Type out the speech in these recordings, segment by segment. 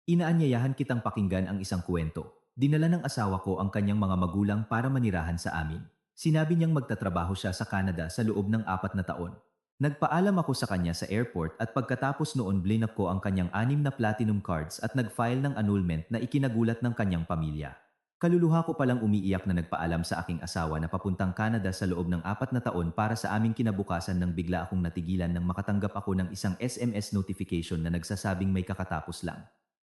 Inaanyayahan kitang pakinggan ang isang kwento. Dinala ng asawa ko ang kanyang mga magulang para manirahan sa amin. Sinabi niyang magtatrabaho siya sa Canada sa loob ng 4 na taon. Nagpaalam ako sa kanya sa airport at pagkatapos noon blinak ko ang kanyang 6 na platinum cards at nag-file ng annulment na ikinagulat ng kanyang pamilya. Kaluluha ko palang umiiyak na nagpaalam sa aking asawa na papuntang Canada sa loob ng 4 na taon para sa aming kinabukasan nang bigla akong natigilan nang makatanggap ako ng isang SMS notification na nagsasabing may kakatapos lang.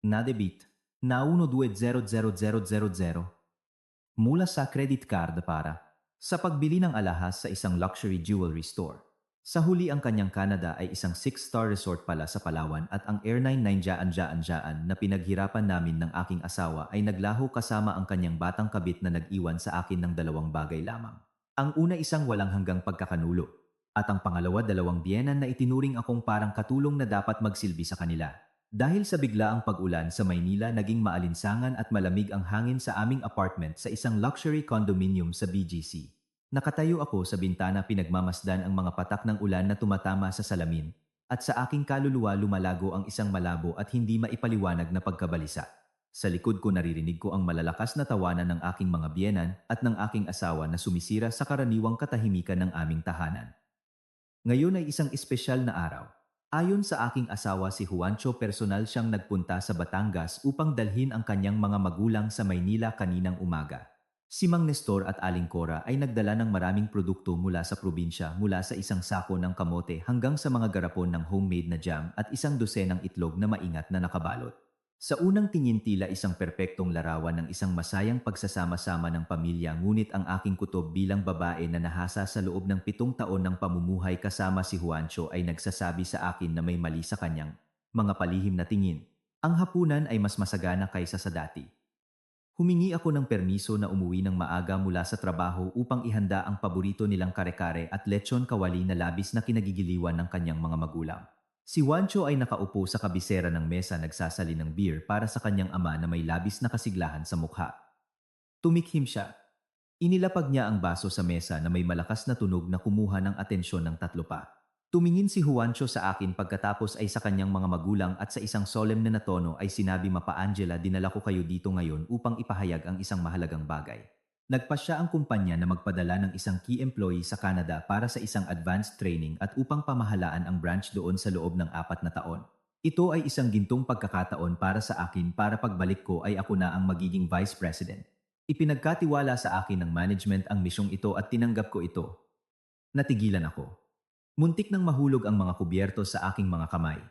Na debit. Na 1,200,000 mula sa credit card para sa pagbili ng alahas sa isang luxury jewelry store. Sa huli ang kanyang Canada ay isang 6-star resort pala sa Palawan at ang airline na jaan na pinaghirapan namin ng aking asawa ay naglaho kasama ang kanyang batang kabit na nag-iwan sa akin ng 2 bagay lamang. Ang una isang walang hanggang pagkakanulo at ang pangalawa 2 biyenan na itinuring akong parang katulong na dapat magsilbi sa kanila. Dahil sa biglaang pag-ulan sa Maynila naging maalinsangan at malamig ang hangin sa aming apartment sa isang luxury condominium sa BGC. Nakatayo ako sa bintana pinagmamasdan ang mga patak ng ulan na tumatama sa salamin at sa aking kaluluwa lumalago ang isang malabo at hindi maipaliwanag na pagkabalisa. Sa likod ko naririnig ko ang malalakas na tawanan ng aking mga biyenan at ng aking asawa na sumisira sa karaniwang katahimikan ng aming tahanan. Ngayon ay isang espesyal na araw. Ayon sa aking asawa si Juancho personal siyang nagpunta sa Batangas upang dalhin ang kanyang mga magulang sa Maynila kaninang umaga. Si Mang Nestor at Aling Cora ay nagdala ng maraming produkto mula sa probinsya mula sa isang sako ng kamote hanggang sa mga garapon ng homemade na jam at isang dosenang itlog na maingat na nakabalot. Sa unang tingin tila isang perpektong larawan ng isang masayang pagsasama-sama ng pamilya ngunit ang aking kutob bilang babae na nahasa sa loob ng 7 taon ng pamumuhay kasama si Juancho ay nagsasabi sa akin na may mali sa kanyang mga palihim na tingin. Ang hapunan ay mas masagana kaysa sa dati. Humingi ako ng permiso na umuwi ng maaga mula sa trabaho upang ihanda ang paborito nilang kare-kare at lechon kawali na labis na kinagigiliwan ng kanyang mga magulang. Si Juancho ay nakaupo sa kabisera ng mesa nagsasali ng beer para sa kanyang ama na may labis na kasiglahan sa mukha. Tumikhim siya. Inilapag niya ang baso sa mesa na may malakas na tunog na kumuha ng atensyon ng 3 pa. Tumingin si Juancho sa akin pagkatapos ay sa kanyang mga magulang at sa isang solemne na tono ay sinabi, "Mapa Angela, dinala ko kayo dito ngayon upang ipahayag ang isang mahalagang bagay." Nagpasya ang kumpanya na magpadala ng isang key employee sa Canada para sa isang advanced training at upang pamahalaan ang branch doon sa loob ng 4 na taon. Ito ay isang gintong pagkakataon para sa akin para pagbalik ko ay ako na ang magiging vice president. Ipinagkatiwala sa akin ng management ang misyong ito at tinanggap ko ito. Natigilan ako. Muntik nang mahulog ang mga kubyerto sa aking mga kamay.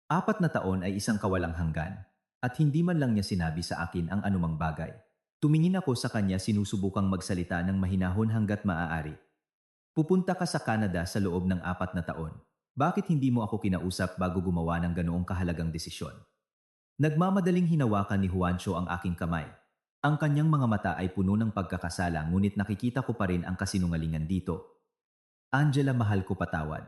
4 na taon ay isang kawalang hanggan, at hindi man lang niya sinabi sa akin ang anumang bagay. Tumingin ako sa kanya sinusubukang magsalita ng mahinahon hanggat maaari. Pupunta ka sa Canada sa loob ng 4 na taon. Bakit hindi mo ako kinausap bago gumawa ng ganoong kahalagang desisyon? Nagmamadaling hinawakan ni Juancho ang aking kamay. Ang kanyang mga mata ay puno ng pagkakasala ngunit nakikita ko pa rin ang kasinungalingan dito. Angela, mahal ko, patawad.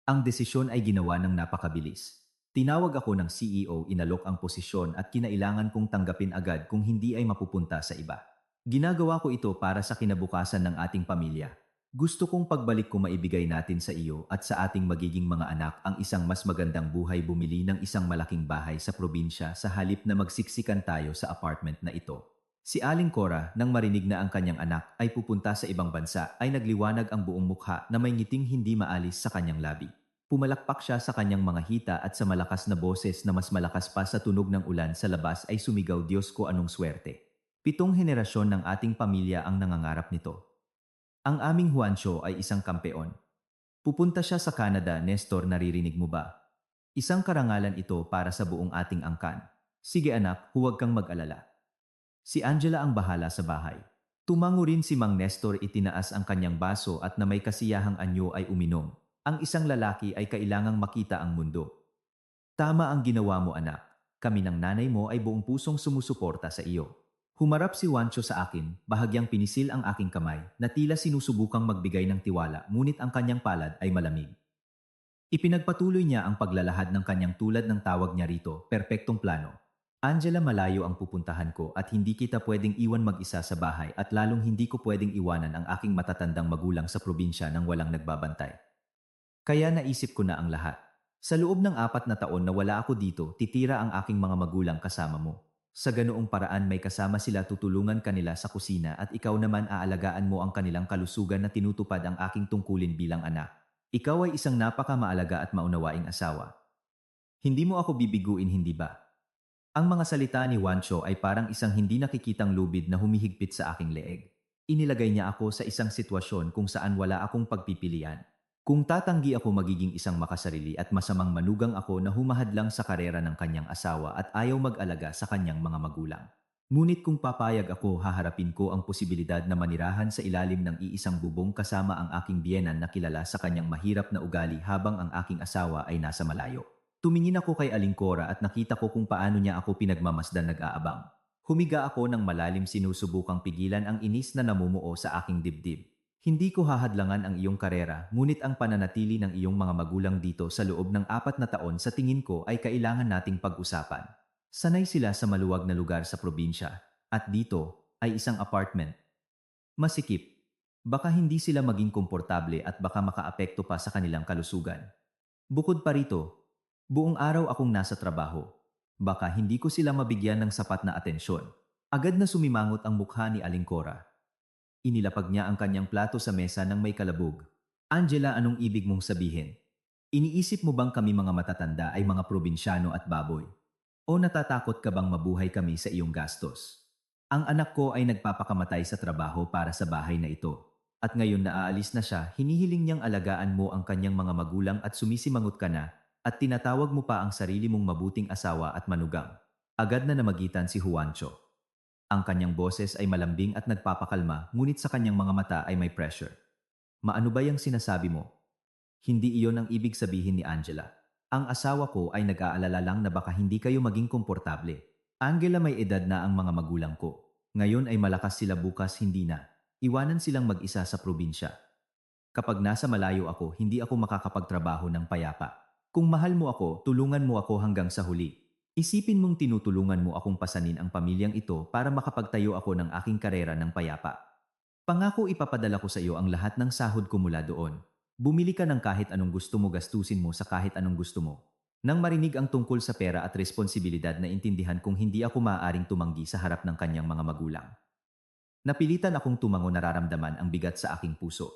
Ang desisyon ay ginawa ng napakabilis. Tinawag ako ng CEO, inalok ang posisyon at kinailangan kong tanggapin agad kung hindi ay mapupunta sa iba. Ginagawa ko ito para sa kinabukasan ng ating pamilya. Gusto kong pagbalik ko maibigay natin sa iyo at sa ating magiging mga anak ang isang mas magandang buhay, bumili ng isang malaking bahay sa probinsya sa halip na magsiksikan tayo sa apartment na ito. Si Aling Cora, nang marinig na ang kanyang anak ay pupunta sa ibang bansa, ay nagliwanag ang buong mukha na may ngiting hindi maalis sa kanyang labi. Pumalakpak siya sa kanyang mga hita at sa malakas na boses na mas malakas pa sa tunog ng ulan sa labas ay sumigaw, "Diyos ko, anong swerte! 7 henerasyon ng ating pamilya ang nangangarap nito." Ang aming Juancho ay isang kampeon. Pupunta siya sa Canada, Nestor, naririnig mo ba? Isang karangalan ito para sa buong ating angkan. Sige anak, huwag kang mag-alala. Si Angela ang bahala sa bahay. Tumango rin si Mang Nestor, itinaas ang kanyang baso at na may kasiyahang anyo ay uminom. Ang isang lalaki ay kailangang makita ang mundo. Tama ang ginawa mo, anak. Kami ng nanay mo ay buong pusong sumusuporta sa iyo. Humarap si Juancho sa akin, bahagyang pinisil ang aking kamay na tila sinusubukang magbigay ng tiwala ngunit ang kanyang palad ay malamig. Ipinagpatuloy niya ang paglalahad ng kanyang tulad ng tawag niya rito, perpektong plano. Angela, malayo ang pupuntahan ko at hindi kita pwedeng iwan mag-isa sa bahay at lalong hindi ko pwedeng iwanan ang aking matatandang magulang sa probinsya nang walang nagbabantay. Kaya naisip ko na ang lahat. Sa loob ng 4 na taon na wala ako dito, titira ang aking mga magulang kasama mo. Sa ganoong paraan may kasama sila, tutulungan kanila sa kusina at ikaw naman aalagaan mo ang kanilang kalusugan na tinutupad ang aking tungkulin bilang anak. Ikaw ay isang napaka-maalaga at maunawaing asawa. Hindi mo ako bibiguin, hindi ba? Ang mga salita ni Juancho ay parang isang hindi nakikitang lubid na humihigpit sa aking leeg. Inilagay niya ako sa isang sitwasyon kung saan wala akong pagpipilian. Kung tatanggi ako, magiging isang makasarili at masamang manugang ako na humahadlang sa karera ng kanyang asawa at ayaw mag-alaga sa kanyang mga magulang. Ngunit kung papayag ako, haharapin ko ang posibilidad na manirahan sa ilalim ng iisang bubong kasama ang aking biyenan na kilala sa kanyang mahirap na ugali habang ang aking asawa ay nasa malayo. Tumingin ako kay Aling Cora at nakita ko kung paano niya ako pinagmamasdan, nag-aabang. Humiga ako ng malalim, sinusubukang pigilan ang inis na namumuo sa aking dibdib. Hindi ko hahadlangan ang iyong karera, ngunit ang pananatili ng iyong mga magulang dito sa loob ng 4 na taon sa tingin ko ay kailangan nating pag-usapan. Sanay sila sa maluwag na lugar sa probinsya, at dito ay isang apartment. Masikip. Baka hindi sila maging komportable at baka makaapekto pa sa kanilang kalusugan. Bukod pa rito, buong araw akong nasa trabaho. Baka hindi ko sila mabigyan ng sapat na atensyon. Agad na sumimangot ang mukha ni Aling Cora. Inilapag niya ang kanyang plato sa mesa ng may kalabog. Angela, anong ibig mong sabihin? Iniisip mo bang kami mga matatanda ay mga probinsyano at baboy? O natatakot ka bang mabuhay kami sa iyong gastos? Ang anak ko ay nagpapakamatay sa trabaho para sa bahay na ito. At ngayon na aalis na siya, hinihiling niyang alagaan mo ang kanyang mga magulang at sumisimangot ka na, at tinatawag mo pa ang sarili mong mabuting asawa at manugang. Agad na namagitan si Juancho. Ang kanyang boses ay malambing at nagpapakalma, ngunit sa kanyang mga mata ay may pressure. Maano ba yung sinasabi mo? Hindi iyon ang ibig sabihin ni Angela. Ang asawa ko ay nag-aalala lang na baka hindi kayo maging komportable. Angela, may edad na ang mga magulang ko. Ngayon ay malakas sila, bukas hindi na. Iwanan silang mag-isa sa probinsya. Kapag nasa malayo ako, hindi ako makakapagtrabaho ng payapa. Kung mahal mo ako, tulungan mo ako hanggang sa huli. Isipin mong tinutulungan mo akong pasanin ang pamilyang ito para makapagtayo ako ng aking karera ng payapa. Pangako, ipapadala ko sa iyo ang lahat ng sahod ko mula doon. Bumili ka ng kahit anong gusto mo, gastusin mo sa kahit anong gusto mo. Nang marinig ang tungkol sa pera at responsibilidad, na intindihan kung hindi ako maaaring tumanggi sa harap ng kanyang mga magulang. Napilitan akong tumango, nararamdaman ang bigat sa aking puso.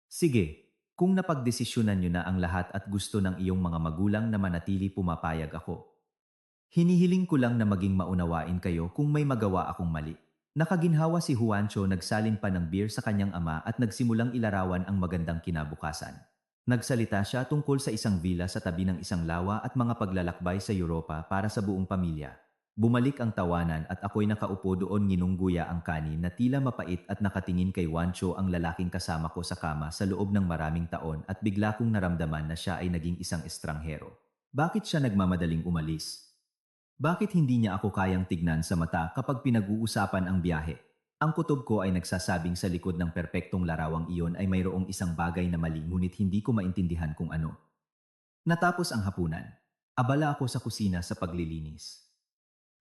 Sige, kung napagdesisyonan niyo na ang lahat at gusto ng iyong mga magulang na manatili, pumapayag ako. Hinihiling ko lang na maging maunawain kayo kung may magawa akong mali. Nakaginhawa si Juancho, nagsalin pa ng beer sa kanyang ama at nagsimulang ilarawan ang magandang kinabukasan. Nagsalita siya tungkol sa isang villa sa tabi ng isang lawa at mga paglalakbay sa Europa para sa buong pamilya. Bumalik ang tawanan at ako'y nakaupo doon, nginungguya ang kanin na tila mapait at nakatingin kay Juancho, ang lalaking kasama ko sa kama sa loob ng maraming taon, at bigla kong naramdaman na siya ay naging isang estranghero. Bakit siya nagmamadaling umalis? Bakit hindi niya ako kayang tignan sa mata kapag pinag-uusapan ang biyahe? Ang kutob ko ay nagsasabing sa likod ng perpektong larawang iyon ay mayroong isang bagay na mali, ngunit hindi ko maintindihan kung ano. Natapos ang hapunan. Abala ako sa kusina sa paglilinis.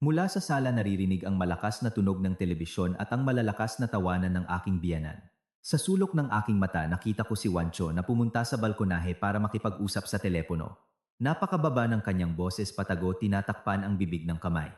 Mula sa sala naririnig ang malakas na tunog ng telebisyon at ang malalakas na tawanan ng aking biyenan. Sa sulok ng aking mata, nakita ko si Juancho na pumunta sa balkonahe para makipag-usap sa telepono. Napakababa ng kanyang boses, patago, tinatakpan ang bibig ng kamay.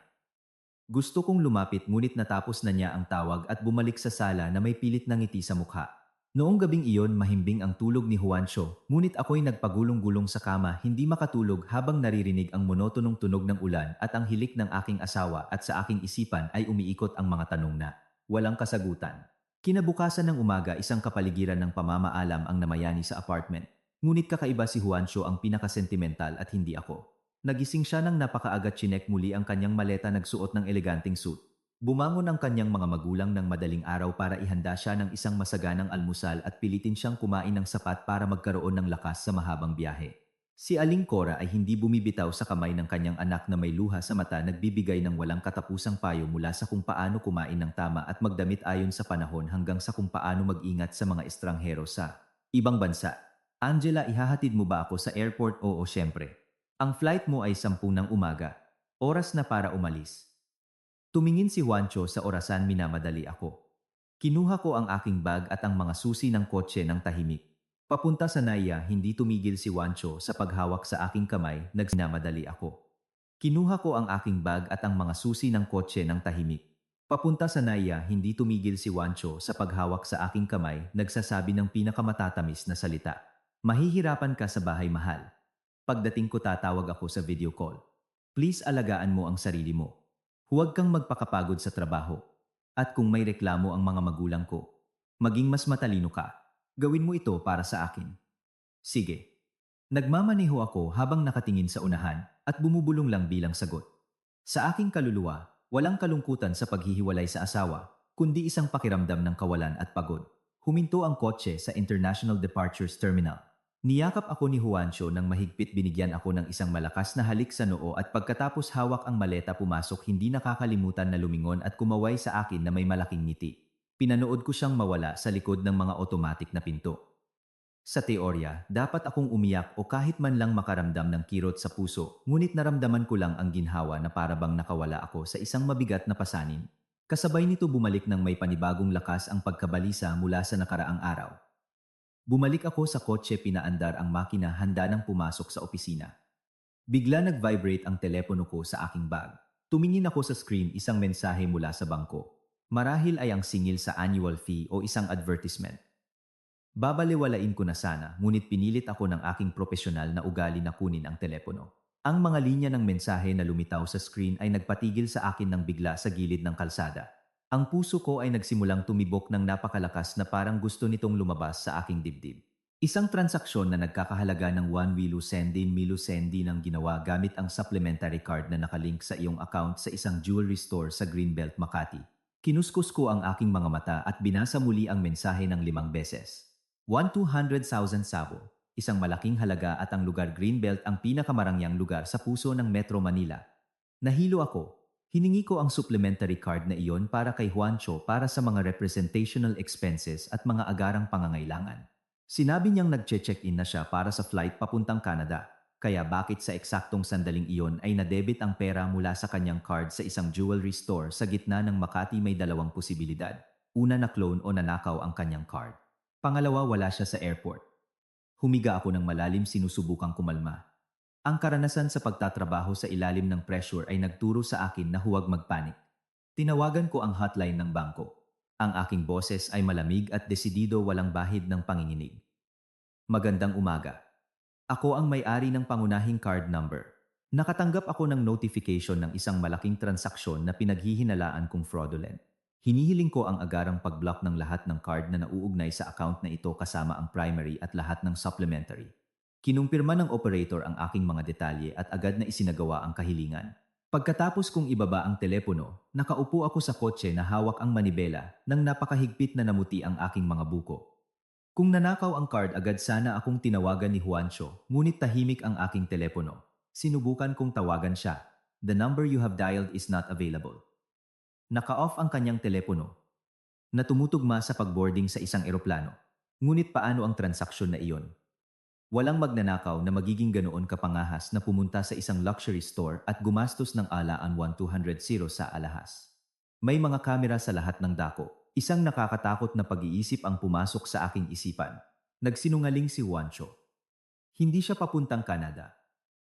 Gusto kong lumapit, ngunit natapos na niya ang tawag at bumalik sa sala na may pilit na ngiti sa mukha. Noong gabing iyon, mahimbing ang tulog ni Juancho, ngunit ako'y nagpagulong-gulong sa kama, hindi makatulog habang naririnig ang monotonong tunog ng ulan at ang hilik ng aking asawa, at sa aking isipan ay umiikot ang mga tanong na walang kasagutan. Kinabukasan ng umaga, isang kapaligiran ng pamamaalam ang namayani sa apartment. Ngunit kakaiba si Juancho, ang pinakasentimental, at hindi ako. Nagising siya ng napakaaga, chinek muli ang kanyang maleta, nagsuot ng eleganting suit. Bumangon ang kanyang mga magulang ng madaling araw para ihanda siya ng isang masaganang almusal at pilitin siyang kumain ng sapat para magkaroon ng lakas sa mahabang biyahe. Si Aling Cora ay hindi bumibitaw sa kamay ng kanyang anak na may luha sa mata, nagbibigay ng walang katapusang payo mula sa kung paano kumain ng tama at magdamit ayon sa panahon hanggang sa kung paano mag-ingat sa mga estranghero sa ibang bansa. Angela, ihahatid mo ba ako sa airport? Oo, syempre. Ang flight mo ay 10 ng umaga. Oras na para umalis. Tumingin si Juancho sa orasan, minamadali ako. Kinuha ko ang aking bag at ang mga susi ng kotse ng tahimik. Papunta sa Naya, hindi tumigil si Wancho sa paghawak sa aking kamay, nagminamadali ako. Kinuha ko ang aking bag at ang mga susi ng kotse ng tahimik. Papunta sa Naya, hindi tumigil si Wancho sa paghawak sa aking kamay, nagsasabi ng pinakamatatamis na salita. Mahihirapan ka sa bahay, mahal. Pagdating ko, tatawag ako sa video call. Please alagaan mo ang sarili mo. Huwag kang magpakapagod sa trabaho. At kung may reklamo ang mga magulang ko, maging mas matalino ka. Gawin mo ito para sa akin. Sige. Nagmamaneho ako habang nakatingin sa unahan at bumubulong lang bilang sagot. Sa aking kaluluwa, walang kalungkutan sa paghihiwalay sa asawa, kundi isang pakiramdam ng kawalan at pagod. Huminto ang kotse sa International Departures Terminal. Niyakap ako ni Juancho nang mahigpit, binigyan ako ng isang malakas na halik sa noo at pagkatapos hawak ang maleta pumasok, hindi nakakalimutan na lumingon at kumaway sa akin na may malaking ngiti. Pinanood ko siyang mawala sa likod ng mga otomatik na pinto. Sa teorya, dapat akong umiyak o kahit man lang makaramdam ng kirot sa puso, ngunit naramdaman ko lang ang ginhawa na parabang nakawala ako sa isang mabigat na pasanin. Kasabay nito bumalik ng may panibagong lakas ang pagkabalisa mula sa nakaraang araw. Bumalik ako sa kotse, pinaandar ang makina, handa nang pumasok sa opisina. Bigla nag-vibrate ang telepono ko sa aking bag. Tumingin ako sa screen, isang mensahe mula sa bangko. Marahil ay ang singil sa annual fee o isang advertisement. Babaliwalain ko na sana, ngunit pinilit ako ng aking profesional na ugali na kunin ang telepono. Ang mga linya ng mensahe na lumitaw sa screen ay nagpatigil sa akin ng bigla sa gilid ng kalsada. Ang puso ko ay nagsimulang tumibok ng napakalakas na parang gusto nitong lumabas sa aking dibdib. Isang transaksyon na nagkakahalaga ng 1,000,000 nang ginawa gamit ang supplementary card na nakalink sa iyong account sa isang jewelry store sa Greenbelt, Makati. Kinuskus ko ang aking mga mata at binasa muli ang mensahe ng 5 beses. 1,200,000 sabo, isang malaking halaga, at ang lugar Greenbelt ang pinakamarangyang lugar sa puso ng Metro Manila. Nahilo ako. Hiningi ko ang supplementary card na iyon para kay Juancho para sa mga representational expenses at mga agarang pangangailangan. Sinabi niyang nagche-check-in na siya para sa flight papuntang Canada, kaya bakit sa eksaktong sandaling iyon ay na-debit ang pera mula sa kanyang card sa isang jewelry store sa gitna ng Makati? May dalawang posibilidad. Una, na-clone o nanakaw ang kanyang card. Pangalawa, wala siya sa airport. Humiga ako ng malalim, sinusubukang kumalma. Ang karanasan sa pagtatrabaho sa ilalim ng pressure ay nagturo sa akin na huwag magpanik. Tinawagan ko ang hotline ng bangko. Ang aking boses ay malamig at desidido, walang bahid ng panginginig. Magandang umaga. Ako ang may-ari ng pangunahing card number. Nakatanggap ako ng notification ng isang malaking transaksyon na pinaghihinalaan kong fraudulent. Hinihiling ko ang agarang pag-block ng lahat ng card na nauugnay sa account na ito, kasama ang primary at lahat ng supplementary. Kinumpirma ng operator ang aking mga detalye at agad na isinagawa ang kahilingan. Pagkatapos kong ibaba ang telepono, nakaupo ako sa kotse na hawak ang manibela nang napakahigpit na namuti ang aking mga buko. Kung nanakaw ang card, agad sana akong tinawagan ni Juancho, ngunit tahimik ang aking telepono. Sinubukan kong tawagan siya. The number you have dialed is not available. Naka-off ang kanyang telepono na tumutugma sa pag-boarding sa isang eroplano. Ngunit paano ang transaksyon na iyon? Walang magnanakaw na magiging ganoon kapangahas na pumunta sa isang luxury store at gumastos ng alaan 1,200 sa alahas. May mga kamera sa lahat ng dako. Isang nakakatakot na pag-iisip ang pumasok sa aking isipan. Nagsinungaling si Juancho. Hindi siya papuntang Canada.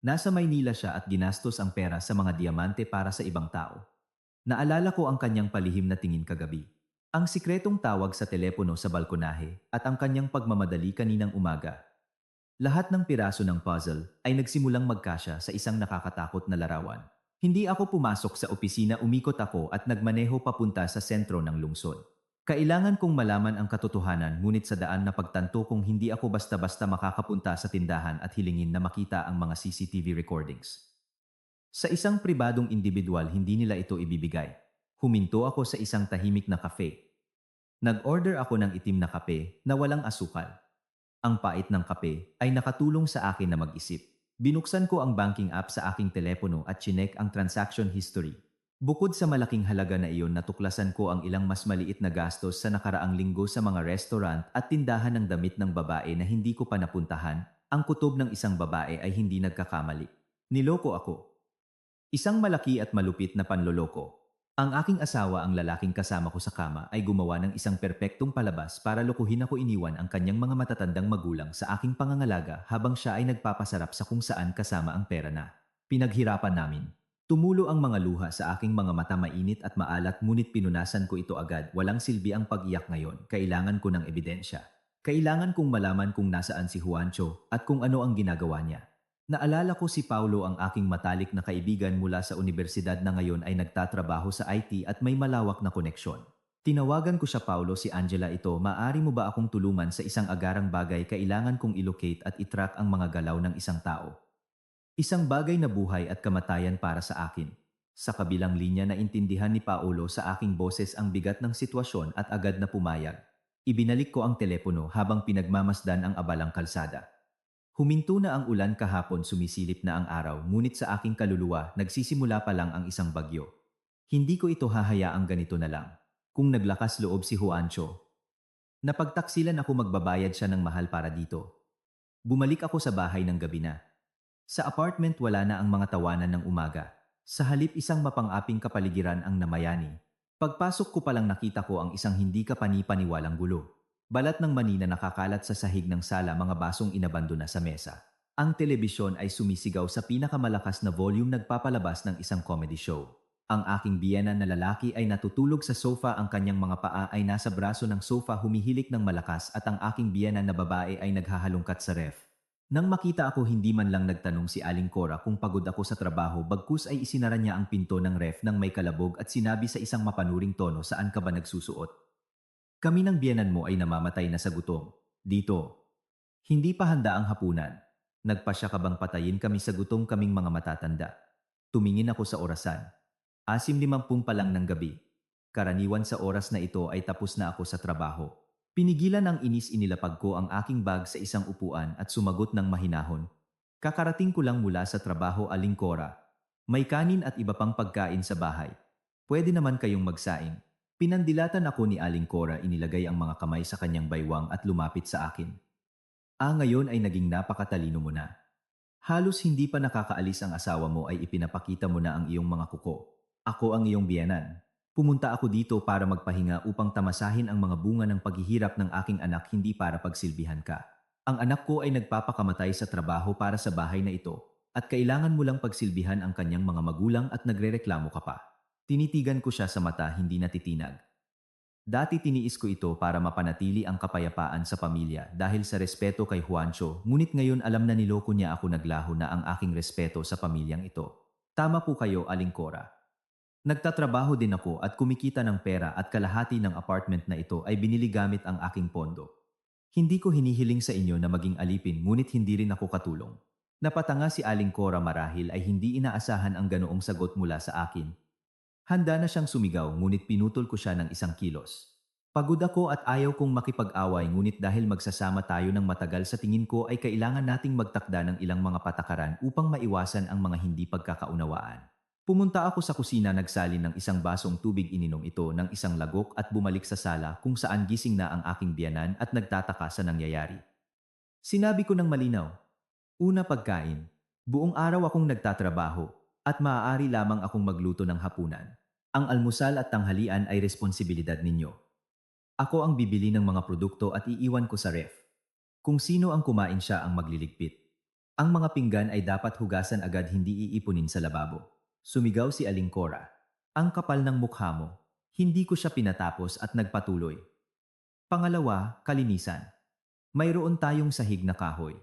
Nasa Maynila siya at ginastos ang pera sa mga diamante para sa ibang tao. Naalala ko ang kanyang palihim na tingin kagabi. Ang sikretong tawag sa telepono sa balkonahe at ang kanyang pagmamadali kaninang umaga. Lahat ng piraso ng puzzle ay nagsimulang magkasya sa isang nakakatakot na larawan. Hindi ako pumasok sa opisina, umikot ako at nagmaneho papunta sa sentro ng lungsod. Kailangan kong malaman ang katotohanan, ngunit sa daan na pagtanto kong hindi ako basta-basta makakapunta sa tindahan at hilingin na makita ang mga CCTV recordings. Sa isang pribadong individual, hindi nila ito ibibigay. Huminto ako sa isang tahimik na cafe. Nag-order ako ng itim na kape na walang asukal. Ang pait ng kape ay nakatulong sa akin na mag-isip. Binuksan ko ang banking app sa aking telepono at chinek ang transaction history. Bukod sa malaking halaga na iyon, natuklasan ko ang ilang mas maliit na gastos sa nakaraang linggo sa mga restaurant at tindahan ng damit ng babae na hindi ko pa napuntahan. Ang kutob ng isang babae ay hindi nagkakamali. Niloko ako. Isang malaki at malupit na panloloko. Ang aking asawa, ang lalaking kasama ko sa kama, ay gumawa ng isang perpektong palabas para lukuhin ako. Iniwan ang kanyang mga matatandang magulang sa aking pangangalaga habang siya ay nagpapasarap sa kung saan kasama ang pera na pinaghirapan namin. Tumulo ang mga luha sa aking mga mata, mainit at maalat, ngunit pinunasan ko ito agad. Walang silbi ang pag-iyak ngayon. Kailangan ko ng ebidensya. Kailangan kong malaman kung nasaan si Juancho at kung ano ang ginagawa niya. Naalala ko si Paulo, ang aking matalik na kaibigan mula sa universidad na ngayon ay nagtatrabaho sa IT at may malawak na koneksyon. Tinawagan ko siya. Paulo, si Angela ito. Maaari mo ba akong tulungan sa isang agarang bagay? Kailangan kong ilocate at itrack ang mga galaw ng isang tao. Isang bagay na buhay at kamatayan para sa akin. Sa kabilang linya, naintindihan ni Paulo sa aking boses ang bigat ng sitwasyon at agad na pumayag. Ibinalik ko ang telepono habang pinagmamasdan ang abalang kalsada. Huminto na ang ulan kahapon, sumisilip na ang araw, ngunit sa aking kaluluwa nagsisimula pa lang ang isang bagyo. Hindi ko ito hahayaang ganito na lang. Kung naglakas loob si Juancho, napagtaksilan ako, magbabayad siya ng mahal para dito. Bumalik ako sa bahay ng gabi na. Sa apartment wala na ang mga tawanan ng umaga. Sa halip, isang mapang-aping kapaligiran ang namayani. Pagpasok ko palang nakita ko ang isang hindi kapani-paniwalang gulo. Balat ng mani na nakakalat sa sahig ng sala, mga basong inabandona sa mesa. Ang telebisyon ay sumisigaw sa pinakamalakas na volume, nagpapalabas ng isang comedy show. Ang aking biyenan na lalaki ay natutulog sa sofa, ang kanyang mga paa ay nasa braso ng sofa, humihilik ng malakas, at ang aking biyenan na babae ay naghahalungkat sa ref. Nang makita ako, hindi man lang nagtanong si Aling Cora kung pagod ako sa trabaho, bagkus ay isinara niya ang pinto ng ref ng may kalabog at sinabi sa isang mapanuring tono, "Saan ka ba nagsusuot? Kami ng biyenan mo ay namamatay na sa gutom. Dito. Hindi pa handa ang hapunan. Nagpasya ka bang patayin kami sa gutom, kaming mga matatanda?" Tumingin ako sa orasan. 6:50 pa lang ng gabi. Karaniwan sa oras na ito ay tapos na ako sa trabaho. Pinigilan ang inis, inilapag ko ang aking bag sa isang upuan at sumagot ng mahinahon. "Kakarating ko lang mula sa trabaho, Aling Cora. May kanin at iba pang pagkain sa bahay. Pwede naman kayong magsaing." Pinandilatan ako ni Aling Cora, inilagay ang mga kamay sa kanyang baywang at lumapit sa akin. Ngayon ay naging napakatalino mo na. Halos hindi pa nakakaalis ang asawa mo ay ipinapakita mo na ang iyong mga kuko. Ako ang iyong biyenan. Pumunta ako dito para magpahinga upang tamasahin ang mga bunga ng paghihirap ng aking anak, hindi para pagsilbihan ka. Ang anak ko ay nagpapakamatay sa trabaho para sa bahay na ito, at kailangan mo lang pagsilbihan ang kanyang mga magulang at nagrereklamo ka pa. Tinitigan ko siya sa mata, hindi natitinag. Dati tiniis ko ito para mapanatili ang kapayapaan sa pamilya dahil sa respeto kay Juancho, ngunit ngayon alam na niloko niya ako, naglaho na ang aking respeto sa pamilyang ito. Tama po kayo, Aling Cora. Nagtatrabaho din ako at kumikita ng pera, at kalahati ng apartment na ito ay binili gamit ang aking pondo. Hindi ko hinihiling sa inyo na maging alipin, ngunit hindi rin ako katulong. Napatanga si Aling Cora, marahil ay hindi inaasahan ang ganoong sagot mula sa akin. Handa na siyang sumigaw, ngunit pinutol ko siya ng isang kilos. Pagod ako at ayaw kong makipag-away, ngunit dahil magsasama tayo ng matagal, sa tingin ko ay kailangan nating magtakda ng ilang mga patakaran upang maiwasan ang mga hindi pagkakaunawaan. Pumunta ako sa kusina, nagsalin ng isang basong tubig, ininom ito ng isang lagok at bumalik sa sala kung saan gising na ang aking biyanan at nagtataka sa nangyayari. Sinabi ko ng malinaw, "Una, pagkain. Buong araw akong nagtatrabaho at maaari lamang akong magluto ng hapunan. Ang almusal at tanghalian ay responsibilidad ninyo. Ako ang bibili ng mga produkto at iiwan ko sa ref. Kung sino ang kumain, siya ang magliligpit. Ang mga pinggan ay dapat hugasan agad, hindi iipunin sa lababo." Sumigaw si Aling Cora. "Ang kapal ng mukha mo." Hindi ko siya pinatapos at nagpatuloy. "Pangalawa, kalinisan. Mayroon tayong sahig na kahoy.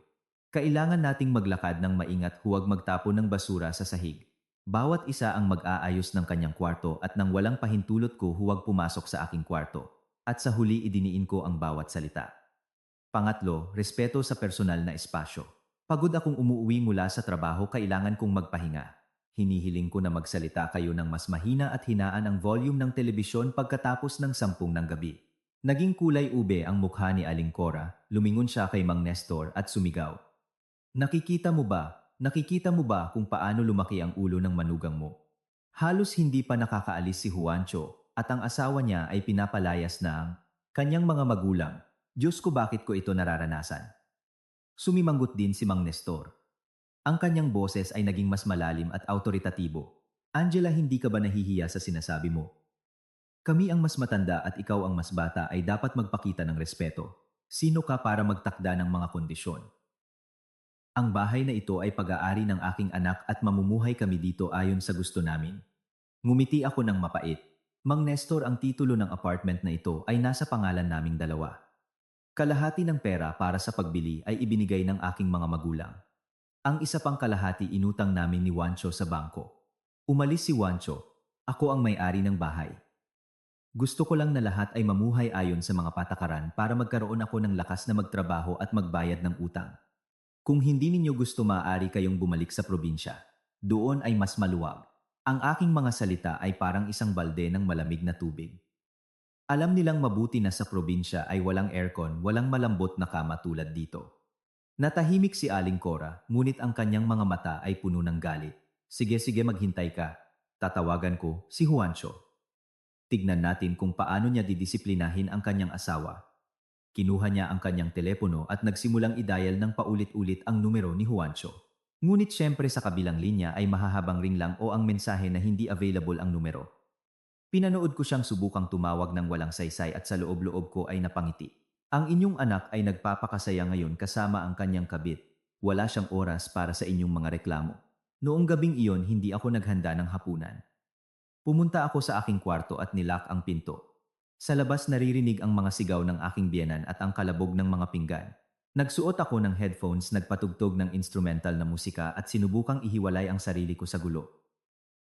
Kailangan nating maglakad ng maingat, huwag magtapon ng basura sa sahig. Bawat isa ang mag-aayos ng kanyang kwarto, at nang walang pahintulot ko, huwag pumasok sa aking kwarto." At sa huli, idiniin ko ang bawat salita. Pangatlo, respeto sa personal na espasyo. Pagod akong umuuwi mula sa trabaho, kailangan kong magpahinga. Hinihiling ko na magsalita kayo ng mas mahina at hinaan ang volume ng telebisyon pagkatapos ng 10 ng gabi. Naging kulay ube ang mukha ni Aling Cora, lumingon siya kay Mang Nestor at sumigaw. Nakikita mo ba? Nakikita mo ba kung paano lumaki ang ulo ng manugang mo? Halos hindi pa nakakaalis si Juancho at ang asawa niya ay pinapalayas ng kanyang mga magulang. Diyos ko, bakit ko ito nararanasan? Sumimanggot din si Mang Nestor. Ang kanyang boses ay naging mas malalim at autoritatibo. Angela, hindi ka ba nahihiya sa sinasabi mo? Kami ang mas matanda at ikaw ang mas bata ay dapat magpakita ng respeto. Sino ka para magtakda ng mga kondisyon? Ang bahay na ito ay pag-aari ng aking anak at mamumuhay kami dito ayon sa gusto namin. Ngumiti ako ng mapait. Mang Nestor, ang titulo ng apartment na ito ay nasa pangalan naming dalawa. Kalahati ng pera para sa pagbili ay ibinigay ng aking mga magulang. Ang isa pang kalahati inutang namin ni Wancho sa bangko. Umalis si Wancho. Ako ang may-ari ng bahay. Gusto ko lang na lahat ay mamuhay ayon sa mga patakaran para magkaroon ako ng lakas na magtrabaho at magbayad ng utang. Kung hindi ninyo gusto, maaari kayong bumalik sa probinsya. Doon ay mas maluwag. Ang aking mga salita ay parang isang balde ng malamig na tubig. Alam nilang mabuti na sa probinsya ay walang aircon, walang malambot na kama tulad dito. Natahimik si Aling Cora, ngunit ang kanyang mga mata ay puno ng galit. Sige, sige, maghintay ka. Tatawagan ko si Juancho. Tignan natin kung paano niya didisiplinahin ang kanyang asawa. Kinuha niya ang kanyang telepono at nagsimulang i-dial ng paulit-ulit ang numero ni Juancho. Ngunit syempre sa kabilang linya ay mahahabang ring lang o ang mensahe na hindi available ang numero. Pinanood ko siyang subukang tumawag ng walang saysay at sa loob-loob ko ay napangiti. Ang inyong anak ay nagpapakasaya ngayon kasama ang kanyang kabit. Wala siyang oras para sa inyong mga reklamo. Noong gabing iyon, hindi ako naghanda ng hapunan. Pumunta ako sa aking kwarto at nilock ang pinto. Sa labas naririnig ang mga sigaw ng aking biyenan at ang kalabog ng mga pinggan. Nagsuot ako ng headphones, nagpatugtog ng instrumental na musika at sinubukang ihiwalay ang sarili ko sa gulo.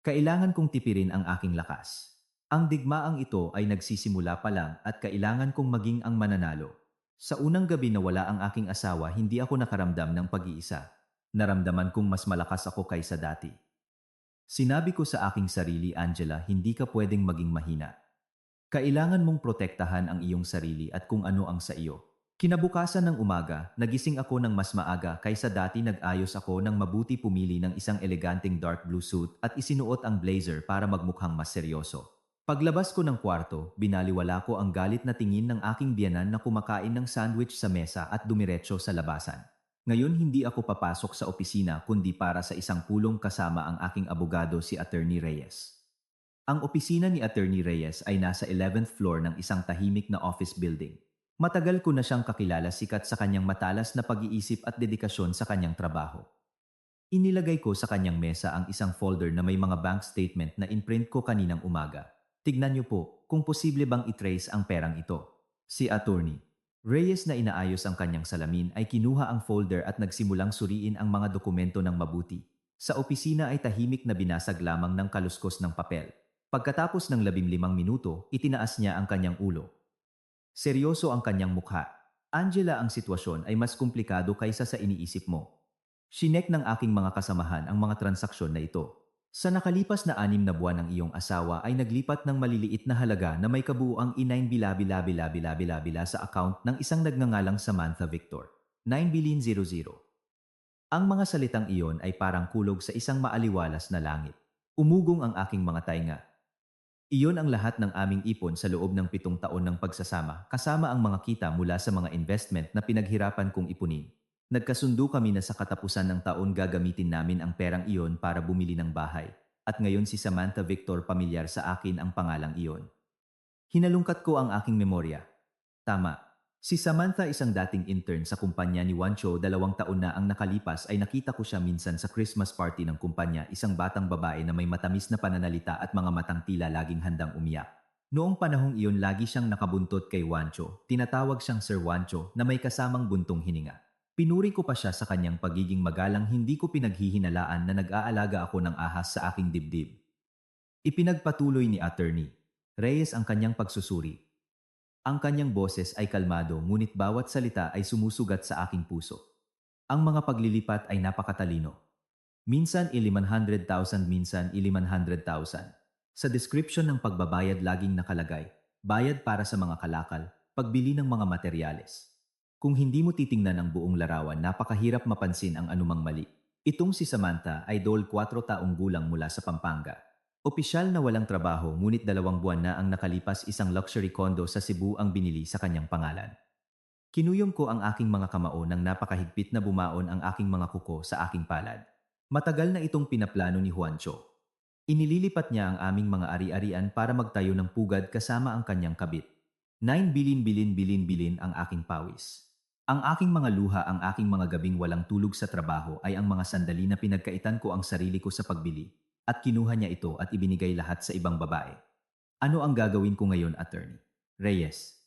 Kailangan kong tipirin ang aking lakas. Ang digmaang ito ay nagsisimula pa lang at kailangan kong maging ang mananalo. Sa unang gabi na wala ang aking asawa, hindi ako nakaramdam ng pag-iisa. Naramdaman kong mas malakas ako kaysa dati. Sinabi ko sa aking sarili, Angela, hindi ka pwedeng maging mahina. Kailangan mong protektahan ang iyong sarili at kung ano ang sa iyo. Kinabukasan ng umaga, nagising ako ng mas maaga kaysa dati. Nag-ayos ako ng mabuti, pumili ng isang eleganteng dark blue suit at isinuot ang blazer para magmukhang mas seryoso. Paglabas ko ng kwarto, binaliwala ko ang galit na tingin ng aking biyenan na kumakain ng sandwich sa mesa at dumiretso sa labasan. Ngayon hindi ako papasok sa opisina kundi para sa isang pulong kasama ang aking abogado, si Attorney Reyes. Ang opisina ni Attorney Reyes ay nasa 11th floor ng isang tahimik na office building. Matagal ko na siyang kakilala, sikat sa kanyang matalas na pag-iisip at dedikasyon sa kanyang trabaho. Inilagay ko sa kanyang mesa ang isang folder na may mga bank statement na inprint ko kaninang umaga. Tignan niyo po, kung posible bang i-trace ang perang ito. Si Attorney Reyes na inaayos ang kanyang salamin ay kinuha ang folder at nagsimulang suriin ang mga dokumento ng mabuti. Sa opisina ay tahimik na binasag lamang ng kaluskos ng papel. Pagkatapos ng 15 minuto, itinaas niya ang kanyang ulo. Seryoso ang kanyang mukha. Angela, ang sitwasyon ay mas komplikado kaysa sa iniisip mo. Sinek ng aking mga kasamahan ang mga transaksyon na ito. Sa nakalipas na 6 na buwan, ng iyong asawa ay naglipat ng maliliit na halaga na may kabuuang i-9 bila sa account ng isang nagngangalang Samantha Victor. 9 billion 00. Ang mga salitang iyon ay parang kulog sa isang maaliwalas na langit. Umugong ang aking mga tainga. Iyon ang lahat ng aming ipon sa loob ng 7 taon ng pagsasama, kasama ang mga kita mula sa mga investment na pinaghirapan kong ipunin. Nagkasundo kami na sa katapusan ng taon gagamitin namin ang perang iyon para bumili ng bahay. At ngayon si Samantha Victor, pamilyar sa akin ang pangalang iyon. Hinalungkat ko ang aking memorya. Tama. Si Samantha, isang dating intern sa kumpanya ni Juancho. 2 taon na ang nakalipas ay nakita ko siya minsan sa Christmas party ng kumpanya, isang batang babae na may matamis na pananalita at mga matang tila laging handang umiyak. Noong panahong iyon lagi siyang nakabuntot kay Juancho, tinatawag siyang Sir Juancho na may kasamang buntong hininga. Pinuri ko pa siya sa kanyang pagiging magalang, hindi ko pinaghihinalaan na nag-aalaga ako ng ahas sa aking dibdib. Ipinagpatuloy ni Attorney Reyes ang kanyang pagsusuri. Ang kanyang boses ay kalmado, ngunit bawat salita ay sumusugat sa aking puso. Ang mga paglilipat ay napakatalino. Minsan 500,000, minsan 500,000. Sa description ng pagbabayad laging nakalagay, bayad para sa mga kalakal, pagbili ng mga materyales. Kung hindi mo titingnan ang buong larawan, napakahirap mapansin ang anumang mali. Itong si Samantha ay 4 taong gulang mula sa Pampanga. Opisyal na walang trabaho, ngunit 2 buwan na ang nakalipas, isang luxury condo sa Cebu ang binili sa kanyang pangalan. Kinuyom ko ang aking mga kamao nang napakahigpit na bumaon ang aking mga kuko sa aking palad. Matagal na itong pinaplano ni Juancho. Inililipat niya ang aming mga ari-arian para magtayo ng pugad kasama ang kanyang kabit. 9 bilin ang aking pawis. Ang aking mga luha, ang aking mga gabing walang tulog sa trabaho ay ang mga sandali na pinagkaitan ko ang sarili ko sa pagbili. At kinuha niya ito at ibinigay lahat sa ibang babae. Ano ang gagawin ko ngayon, Attorney Reyes?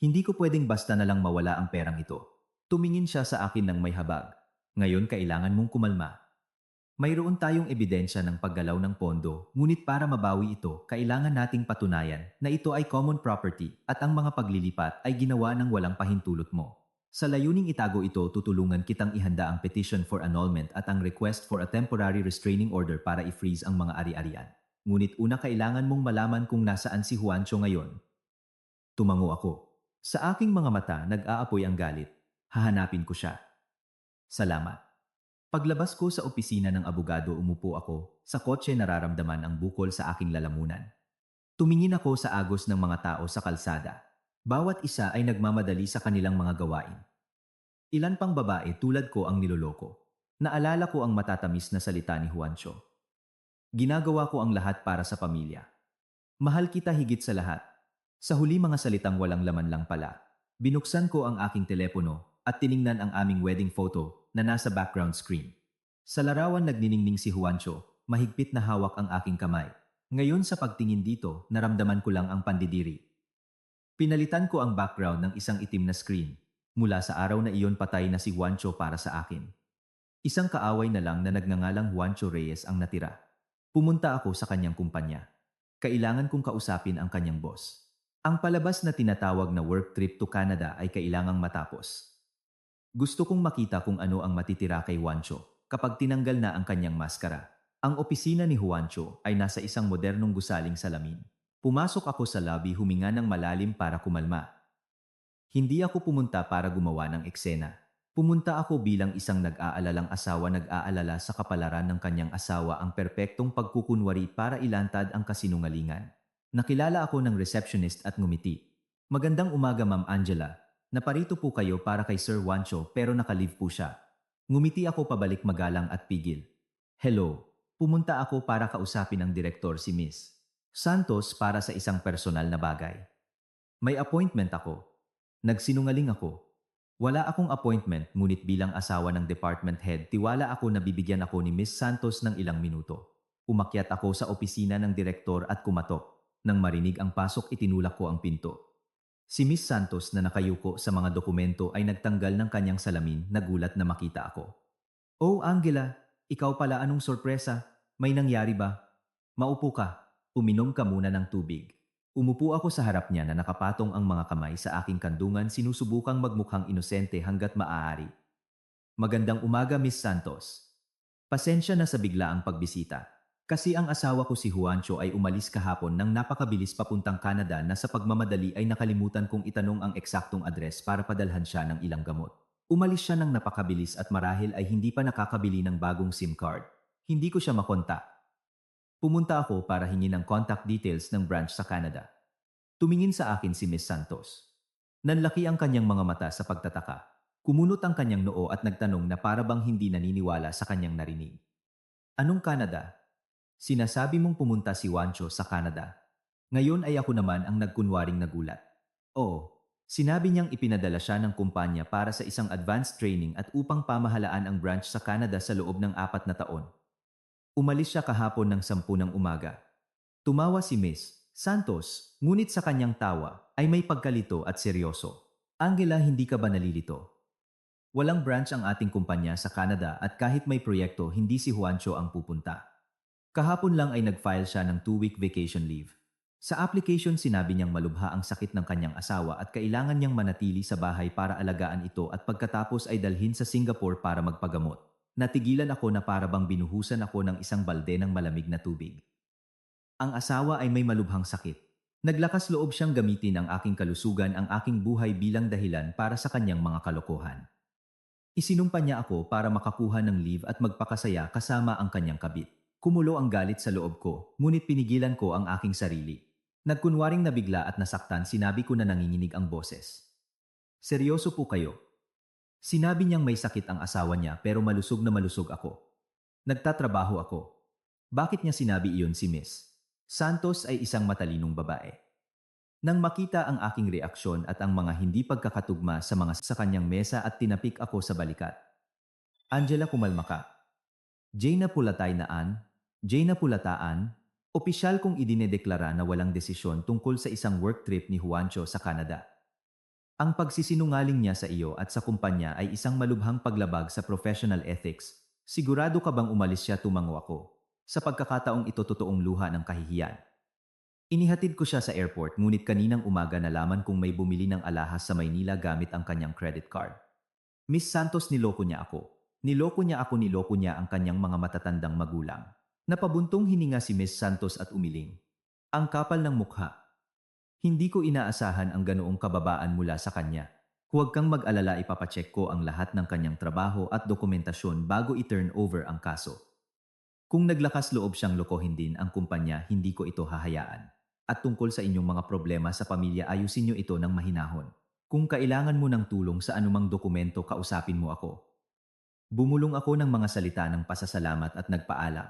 Hindi ko pwedeng basta na lang mawala ang perang ito. Tumingin siya sa akin ng may habag. Ngayon kailangan mong kumalma. Mayroon tayong ebidensya ng paggalaw ng pondo, ngunit para mabawi ito, kailangan nating patunayan na ito ay common property at ang mga paglilipat ay ginawa ng walang pahintulot mo. Sa layuning itago ito, tutulungan kitang ihanda ang petition for annulment at ang request for a temporary restraining order para i-freeze ang mga ari-arian. Ngunit una kailangan mong malaman kung nasaan si Juancho ngayon. Tumango ako. Sa aking mga mata nag-aapoy ang galit. Hahanapin ko siya. Salamat. Paglabas ko sa opisina ng abogado, umupo ako. Sa kotse nararamdaman ang bukol sa aking lalamunan. Tumingin ako sa agos ng mga tao sa kalsada. Bawat isa ay nagmamadali sa kanilang mga gawain. Ilan pang babae tulad ko ang niloloko. Naalala ko ang matatamis na salita ni Juancho. Ginagawa ko ang lahat para sa pamilya. Mahal kita higit sa lahat. Sa huli, mga salitang walang laman lang pala. Binuksan ko ang aking telepono at tiningnan ang aming wedding photo na nasa background screen. Sa larawan nagniningning si Juancho, mahigpit na hawak ang aking kamay. Ngayon sa pagtingin dito, naramdaman ko lang ang pandidiri. Pinalitan ko ang background ng isang itim na screen. Mula sa araw na iyon, patay na si Juancho para sa akin. Isang kaaway na lang na nagngangalang Juancho Reyes ang natira. Pumunta ako sa kanyang kumpanya. Kailangan kong kausapin ang kanyang boss. Ang palabas na tinatawag na work trip to Canada ay kailangang matapos. Gusto kong makita kung ano ang matitira kay Juancho kapag tinanggal na ang kanyang maskara. Ang opisina ni Juancho ay nasa isang modernong gusaling salamin. Pumasok ako sa lobby, huminga ng malalim para kumalma. Hindi ako pumunta para gumawa ng eksena. Pumunta ako bilang isang nag-aalalang asawa, nag-aalala sa kapalaran ng kanyang asawa, ang perpektong pagkukunwari para ilantad ang kasinungalingan. Nakilala ako ng receptionist at ngumiti. Magandang umaga, Ma'am Angela. Naparito po kayo para kay Sir Juancho pero naka-leave po siya. Ngumiti ako pabalik, magalang at pigil. Hello. Pumunta ako para kausapin ang direktor, si Miss Santos, para sa isang personal na bagay. May appointment ako. Nagsinungaling ako. Wala akong appointment, ngunit bilang asawa ng department head, tiwala ako na bibigyan ako ni Miss Santos ng ilang minuto. Umakyat ako sa opisina ng direktor at kumatok. Nang marinig ang pasok, itinulak ko ang pinto. Si Miss Santos na nakayuko sa mga dokumento ay nagtanggal ng kanyang salamin, nagulat na makita ako. Oh, Angela, ikaw pala, anong sorpresa? May nangyari ba? Maupo ka. Uminom ka muna ng tubig. Umupo ako sa harap niya na nakapatong ang mga kamay sa aking kandungan, sinusubukang magmukhang inosente hanggat maaari. Magandang umaga, Miss Santos. Pasensya na sa biglaang pagbisita. Kasi ang asawa ko si Juancho ay umalis kahapon ng napakabilis papuntang Canada na sa pagmamadali ay nakalimutan kong itanong ang eksaktong address para padalhan siya ng ilang gamot. Umalis siya ng napakabilis at marahil ay hindi pa nakakabili ng bagong SIM card. Hindi ko siya makontak. Pumunta ako para hingin ang contact details ng branch sa Canada. Tumingin sa akin si Miss Santos. Nanlaki ang kanyang mga mata sa pagtataka. Kumunot ang kanyang noo at nagtanong na para bang hindi naniniwala sa kanyang narinig. Anong Canada? Sinasabi mong pumunta si Juancho sa Canada. Ngayon ay ako naman ang nagkunwaring nagulat. Oo, sinabi niyang ipinadala siya ng kumpanya para sa isang advanced training at upang pamahalaan ang branch sa Canada sa loob ng 4 na taon. Umalis siya kahapon ng 10 ng umaga. Tumawa si Miss Santos, ngunit sa kanyang tawa ay may pagkalito at seryoso. Angela, hindi ka ba nalilito? Walang branch ang ating kumpanya sa Canada at kahit may proyekto, hindi si Juancho ang pupunta. Kahapon lang ay nag-file siya ng 2-week vacation leave. Sa application, sinabi niyang malubha ang sakit ng kanyang asawa at kailangan niyang manatili sa bahay para alagaan ito at pagkatapos ay dalhin sa Singapore para magpagamot. Natigilan ako na para bang binuhusan ako ng isang balde ng malamig na tubig. Ang asawa ay may malubhang sakit. Naglakas loob siyang gamitin ang aking kalusugan, ang aking buhay bilang dahilan para sa kanyang mga kalokohan. Isinumpa niya ako para makakuha ng leave at magpakasaya kasama ang kanyang kabit. Kumulo ang galit sa loob ko, ngunit pinigilan ko ang aking sarili. Nagkunwaring nabigla at nasaktan, sinabi ko na nanginginig ang boses. Seryoso po kayo? Sinabi niyang may sakit ang asawa niya pero malusog na malusog ako. Nagtatrabaho ako. Bakit niya sinabi iyon si Miss? Santos ay isang matalinong babae. Nang makita ang aking reaksyon at ang mga hindi pagkakatugma sa kanyang mesa at tinapik ako sa balikat. Angela, kumalma ka. Jay na pulataan, opisyal kong idinedeklara na walang desisyon tungkol sa isang work trip ni Juancho sa Canada. Ang pagsisinungaling niya sa iyo at sa kumpanya ay isang malubhang paglabag sa professional ethics. Sigurado ka bang umalis siya tumango ako? Sa pagkakataong ito totoong luha ng kahihiyan. Inihatid ko siya sa airport ngunit kaninang umaga nalaman kong may bumili ng alahas sa Maynila gamit ang kanyang credit card. Miss Santos, niloko niya ako. Niloko niya ang kanyang mga matatandang magulang. Napabuntong hininga si Miss Santos at umiling. Ang kapal ng mukha. Hindi ko inaasahan ang ganoong kababaan mula sa kanya. Huwag kang mag-alala, ipapacheck ko ang lahat ng kanyang trabaho at dokumentasyon bago i-turn over ang kaso. Kung naglakas loob siyang lokohin din ang kumpanya, hindi ko ito hahayaan. At tungkol sa inyong mga problema sa pamilya, ayusin niyo ito ng mahinahon. Kung kailangan mo ng tulong sa anumang dokumento, kausapin mo ako. Bumulong ako ng mga salita ng pasasalamat at nagpaalam.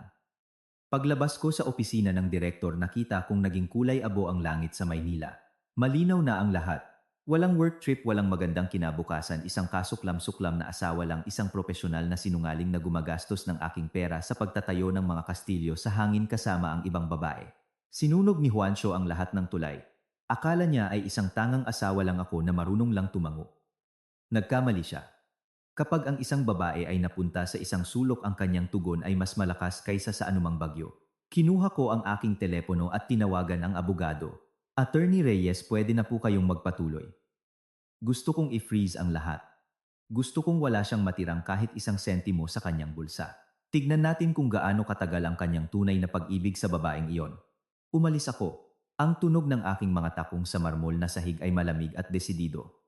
Paglabas ko sa opisina ng direktor, nakita kong naging kulay abo ang langit sa Maynila. Malinaw na ang lahat. Walang work trip, walang magandang kinabukasan, isang kasuklam-suklam na asawa lang, isang profesional na sinungaling na gumagastos ng aking pera sa pagtatayo ng mga kastilyo sa hangin kasama ang ibang babae. Sinunog ni Juancho ang lahat ng tulay. Akala niya ay isang tangang asawa lang ako na marunong lang tumango. Nagkamali siya. Kapag ang isang babae ay napunta sa isang sulok, ang kanyang tugon ay mas malakas kaysa sa anumang bagyo. Kinuha ko ang aking telepono at tinawagan ang abogado. Attorney Reyes, pwede na po kayong magpatuloy. Gusto kong i-freeze ang lahat. Gusto kong wala siyang matirang kahit isang sentimo sa kanyang bulsa. Tignan natin kung gaano katagal ang kanyang tunay na pag-ibig sa babaeng iyon. Umalis ako. Ang tunog ng aking mga takong sa marmol na sahig ay malamig at desidido.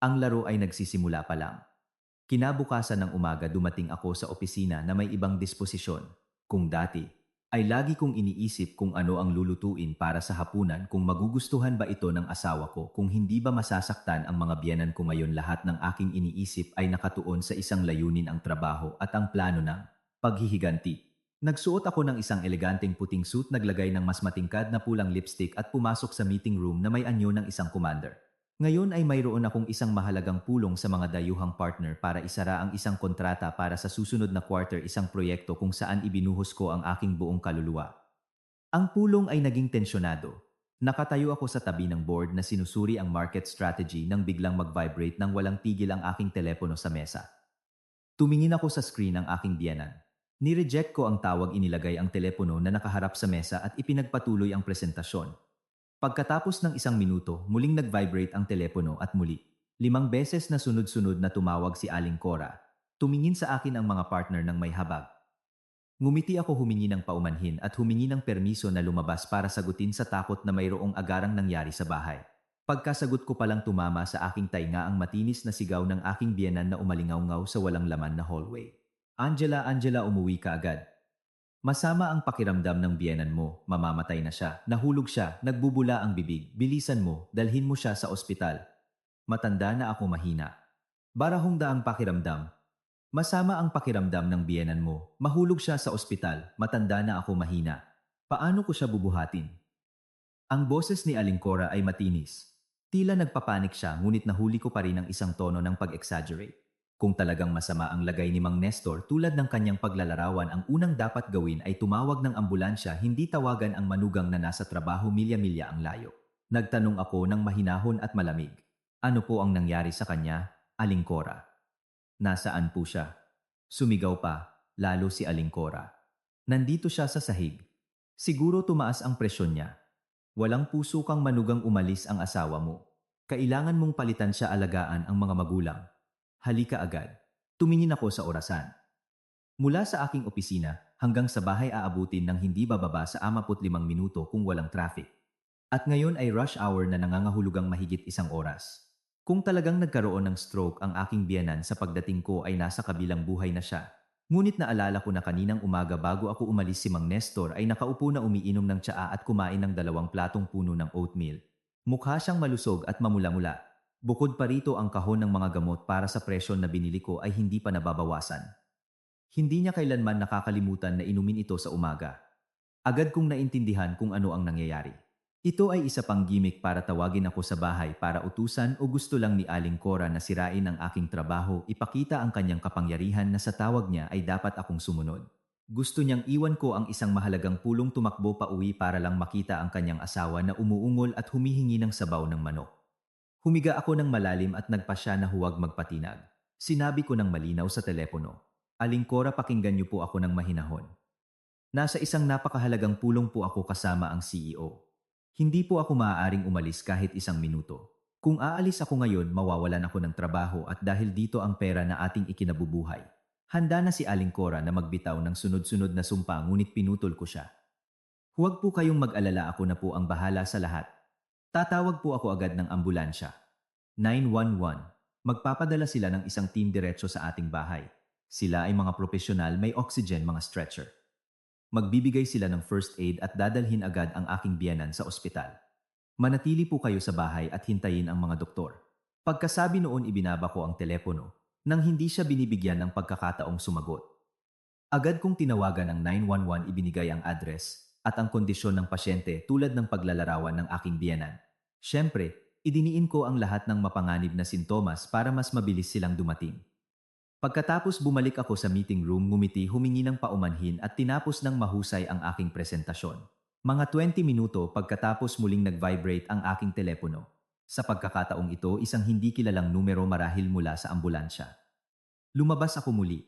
Ang laro ay nagsisimula pa lang. Kinabukasan ng umaga, dumating ako sa opisina na may ibang disposisyon. Kung dati ay lagi kong iniisip kung ano ang lulutuin para sa hapunan, kung magugustuhan ba ito ng asawa ko, kung hindi ba masasaktan ang mga biyenan ko, ngayon lahat ng aking iniisip ay nakatuon sa isang layunin, ang trabaho at ang plano ng paghihiganti. Nagsuot ako ng isang eleganteng puting suit, naglagay ng mas matingkad na pulang lipstick at pumasok sa meeting room na may anyo ng isang commander. Ngayon ay mayroon akong isang mahalagang pulong sa mga dayuhang partner para isara ang isang kontrata para sa susunod na quarter, isang proyekto kung saan ibinuhos ko ang aking buong kaluluwa. Ang pulong ay naging tensyonado. Nakatayo ako sa tabi ng board na sinusuri ang market strategy nang biglang mag-vibrate ng walang tigil ang aking telepono sa mesa. Tumingin ako sa screen ng aking biyenan. Ni-reject ko ang tawag, inilagay ang telepono na nakaharap sa mesa at ipinagpatuloy ang presentasyon. Pagkatapos ng isang minuto, muling nag-vibrate ang telepono at muli. 5 beses na sunod-sunod na tumawag si Aling Cora. Tumingin sa akin ang mga partner ng may habag. Ngumiti ako, humingi ng paumanhin at humingi ng permiso na lumabas para sagutin sa takot na mayroong agarang nangyari sa bahay. Pagkasagot ko palang tumama sa aking tainga ang matinis na sigaw ng aking biyenan na umalingaw-ngaw sa walang laman na hallway. Angela, umuwi ka agad. Masama ang pakiramdam ng biyenan mo, mamamatay na siya, nahulog siya, nagbubula ang bibig, bilisan mo, dalhin mo siya sa ospital. Matanda na ako, mahina. Barahong daang pakiramdam. Masama ang pakiramdam ng biyenan mo, mahulog siya sa ospital, matanda na ako, mahina. Paano ko siya bubuhatin? Ang boses ni Aling Cora ay matinis. Tila nagpapanik siya, ngunit nahuli ko pa rin ang isang tono ng pag-exaggerate. Kung talagang masama ang lagay ni Mang Nestor tulad ng kanyang paglalarawan, ang unang dapat gawin ay tumawag ng ambulansya, hindi tawagan ang manugang na nasa trabaho milya-milya ang layo. Nagtanong ako ng mahinahon at malamig. Ano po ang nangyari sa kanya, Aling Cora? Nasaan po siya? Sumigaw pa, lalo si Aling Cora. Nandito siya sa sahig. Siguro tumaas ang presyon niya. Walang puso kang manugang, umalis ang asawa mo. Kailangan mong palitan siya, alagaan ang mga magulang. Halika agad. Tumingin ako sa orasan. Mula sa aking opisina hanggang sa bahay aabutin ng hindi bababa sa 45 minuto kung walang traffic. At ngayon ay rush hour na nangangahulugang mahigit 1 oras. Kung talagang nagkaroon ng stroke ang aking biyenan, sa pagdating ko ay nasa kabilang buhay na siya. Ngunit naalala ko na kaninang umaga bago ako umalis, si Mang Nestor ay nakaupo na umiinom ng tsaa at kumain ng 2 platong puno ng oatmeal. Mukha siyang malusog at mamula-mula. Bukod pa rito, ang kahon ng mga gamot para sa presyon na binili ko ay hindi pa nababawasan. Hindi niya kailanman nakakalimutan na inumin ito sa umaga. Agad kong naintindihan kung ano ang nangyayari. Ito ay isa pang gimmick para tawagin ako sa bahay para utusan o gusto lang ni Aling Cora na sirain ang aking trabaho, ipakita ang kanyang kapangyarihan na sa tawag niya ay dapat akong sumunod. Gusto niyang iwan ko ang isang mahalagang pulong tumakbo pa uwi para lang makita ang kanyang asawa na umuungol at humihingi ng sabaw ng manok. Humiga ako ng malalim at nagpasya na huwag magpatinag. Sinabi ko ng malinaw sa telepono, Aling Cora, pakinggan niyo po ako ng mahinahon. Nasa isang napakahalagang pulong po ako kasama ang CEO. Hindi po ako maaaring umalis kahit isang minuto. Kung aalis ako ngayon, mawawalan ako ng trabaho at dahil dito ang pera na ating ikinabubuhay. Handa na si Aling Cora na magbitaw ng sunod-sunod na sumpa ngunit pinutol ko siya. Huwag po kayong mag-alala, ako na po ang bahala sa lahat. Tatawag po ako agad ng ambulansya. 911. Magpapadala sila ng isang team diretso sa ating bahay. Sila ay mga profesional, may oxygen, mga stretcher. Magbibigay sila ng first aid at dadalhin agad ang aking biyenan sa ospital. Manatili po kayo sa bahay at hintayin ang mga doktor. Pagkasabi noon, ibinaba ko ang telepono nang hindi siya binibigyan ng pagkakataong sumagot. Agad kong tinawagan ang 911, ibinigay ang address at ang kondisyon ng pasyente tulad ng paglalarawan ng aking biyenan. Siyempre, idiniin ko ang lahat ng mapanganib na sintomas para mas mabilis silang dumating. Pagkatapos bumalik ako sa meeting room, ngumiti, humingi ng paumanhin at tinapos ng mahusay ang aking presentasyon. Mga 20 minuto pagkatapos muling nag-vibrate ang aking telepono. Sa pagkakataong ito, isang hindi kilalang numero, marahil mula sa ambulansya. Lumabas ako muli.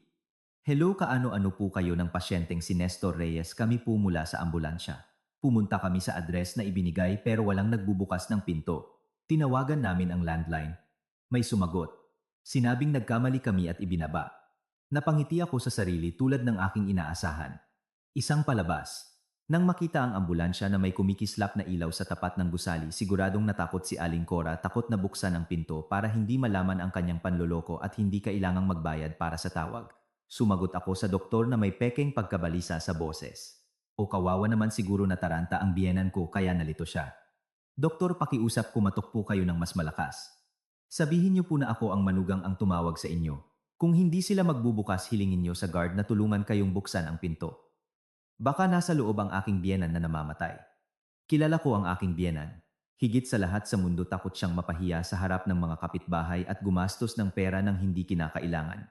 Hello, kaano-ano po kayo ng pasyenteng si Nestor Reyes? Kami po mula sa ambulansya. Pumunta kami sa address na ibinigay pero walang nagbubukas ng pinto. Tinawagan namin ang landline. May sumagot. Sinabing nagkamali kami at ibinaba. Napangiti ako sa sarili tulad ng aking inaasahan. Isang palabas. Nang makita ang ambulansya na may kumikislap na ilaw sa tapat ng gusali, siguradong natakot si Aling Cora, takot na buksan ang pinto para hindi malaman ang kanyang panloloko at hindi kailangang magbayad para sa tawag. Sumagot ako sa doktor na may pekeng pagkabalisa sa boses. O kawawa naman, siguro nataranta ang biyenan ko kaya nalito siya. Doktor, pakiusap, kumatok po kayo ng mas malakas. Sabihin niyo po na ako ang manugang ang tumawag sa inyo. Kung hindi sila magbubukas, hilingin niyo sa guard na tulungan kayong buksan ang pinto. Baka nasa loob ang aking biyenan na namamatay. Kilala ko ang aking biyenan. Higit sa lahat sa mundo, takot siyang mapahiya sa harap ng mga kapitbahay at gumastos ng pera ng hindi kinakailangan.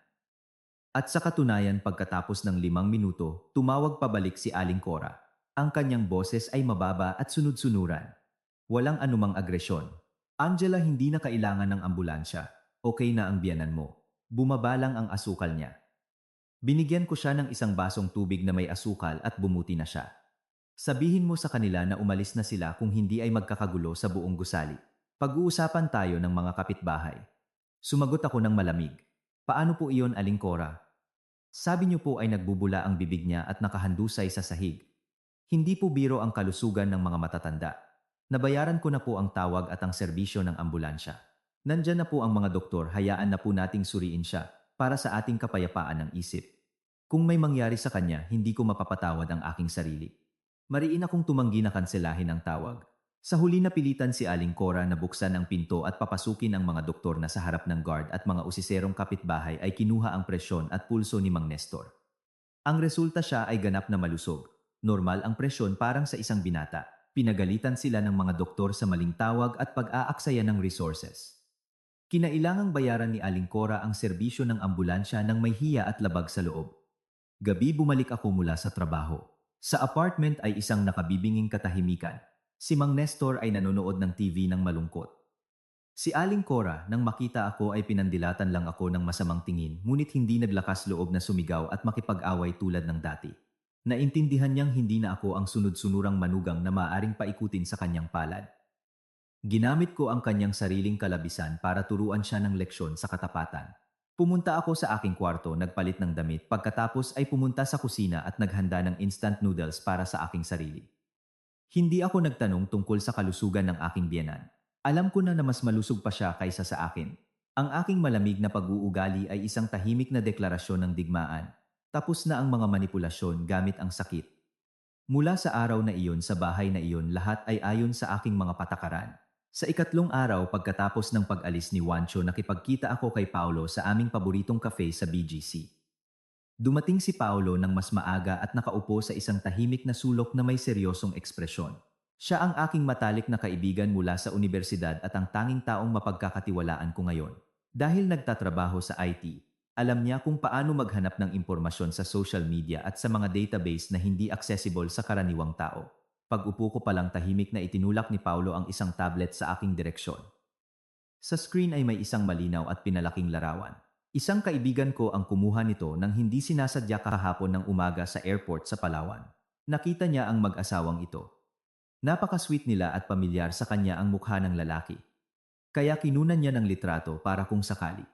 At sa katunayan, pagkatapos ng 5 minuto, tumawag pabalik si Aling Cora. Ang kanyang boses ay mababa at sunod-sunuran. Walang anumang agresyon. Angela, hindi na kailangan ng ambulansya. Okay na ang biyanan mo. Bumaba lang ang asukal niya. Binigyan ko siya ng isang basong tubig na may asukal at bumuti na siya. Sabihin mo sa kanila na umalis na sila, kung hindi ay magkakagulo sa buong gusali. Pag-uusapan tayo ng mga kapitbahay. Sumagot ako ng malamig. Paano po iyon, Aling Cora? Sabi niyo po ay nagbubula ang bibig niya at nakahandusay sa sahig. Hindi po biro ang kalusugan ng mga matatanda. Nabayaran ko na po ang tawag at ang serbisyo ng ambulansya. Nandyan na po ang mga doktor, hayaan na po nating suriin siya para sa ating kapayapaan ng isip. Kung may mangyari sa kanya, hindi ko mapapatawad ang aking sarili. Mariin akong tumanggi na kanselahin ang tawag. Sa huli, napilitan si Aling Cora na buksan ang pinto at papasukin ang mga doktor na sa harap ng guard at mga usiserong kapitbahay ay kinuha ang presyon at pulso ni Mang Nestor. Ang resulta, siya ay ganap na malusog. Normal ang presyon, parang sa isang binata. Pinagalitan sila ng mga doktor sa maling tawag at pag-aaksaya ng resources. Kinailangang bayaran ni Aling Cora ang serbisyo ng ambulansya ng may hiya at labag sa loob. Gabi, bumalik ako mula sa trabaho. Sa apartment ay isang nakabibinging katahimikan. Si Mang Nestor ay nanonood ng TV ng malungkot. Si Aling Cora, nang makita ako ay pinandilatan lang ako ng masamang tingin, ngunit hindi naglakas loob na sumigaw at makipag-away tulad ng dati. Naintindihan niyang hindi na ako ang sunod-sunurang manugang na maaring paikutin sa kanyang palad. Ginamit ko ang kanyang sariling kalabisan para turuan siya ng leksyon sa katapatan. Pumunta ako sa aking kwarto, nagpalit ng damit, pagkatapos ay pumunta sa kusina at naghanda ng instant noodles para sa aking sarili. Hindi ako nagtanong tungkol sa kalusugan ng aking biyenan. Alam ko na mas malusog pa siya kaysa sa akin. Ang aking malamig na pag-uugali ay isang tahimik na deklarasyon ng digmaan. Tapos na ang mga manipulasyon gamit ang sakit. Mula sa araw na iyon, sa bahay na iyon, lahat ay ayon sa aking mga patakaran. Sa ikatlong araw pagkatapos ng pag-alis ni Juancho, nakipagkita ako kay Paulo sa aming paboritong cafe sa BGC. Dumating si Paolo ng mas maaga at nakaupo sa isang tahimik na sulok na may seryosong ekspresyon. Siya ang aking matalik na kaibigan mula sa unibersidad at ang tanging taong mapagkakatiwalaan ko ngayon. Dahil nagtatrabaho sa IT, alam niya kung paano maghanap ng impormasyon sa social media at sa mga database na hindi accessible sa karaniwang tao. Pag-upo ko palang tahimik na itinulak ni Paolo ang isang tablet sa aking direksyon. Sa screen ay may isang malinaw at pinalaking larawan. Isang kaibigan ko ang kumuha nito nang hindi sinasadya kahapon ng umaga sa airport sa Palawan. Nakita niya ang mag-asawang ito. Napaka-sweet nila at pamilyar sa kanya ang mukha ng lalaki. Kaya kinunan niya ng litrato para kung sakali.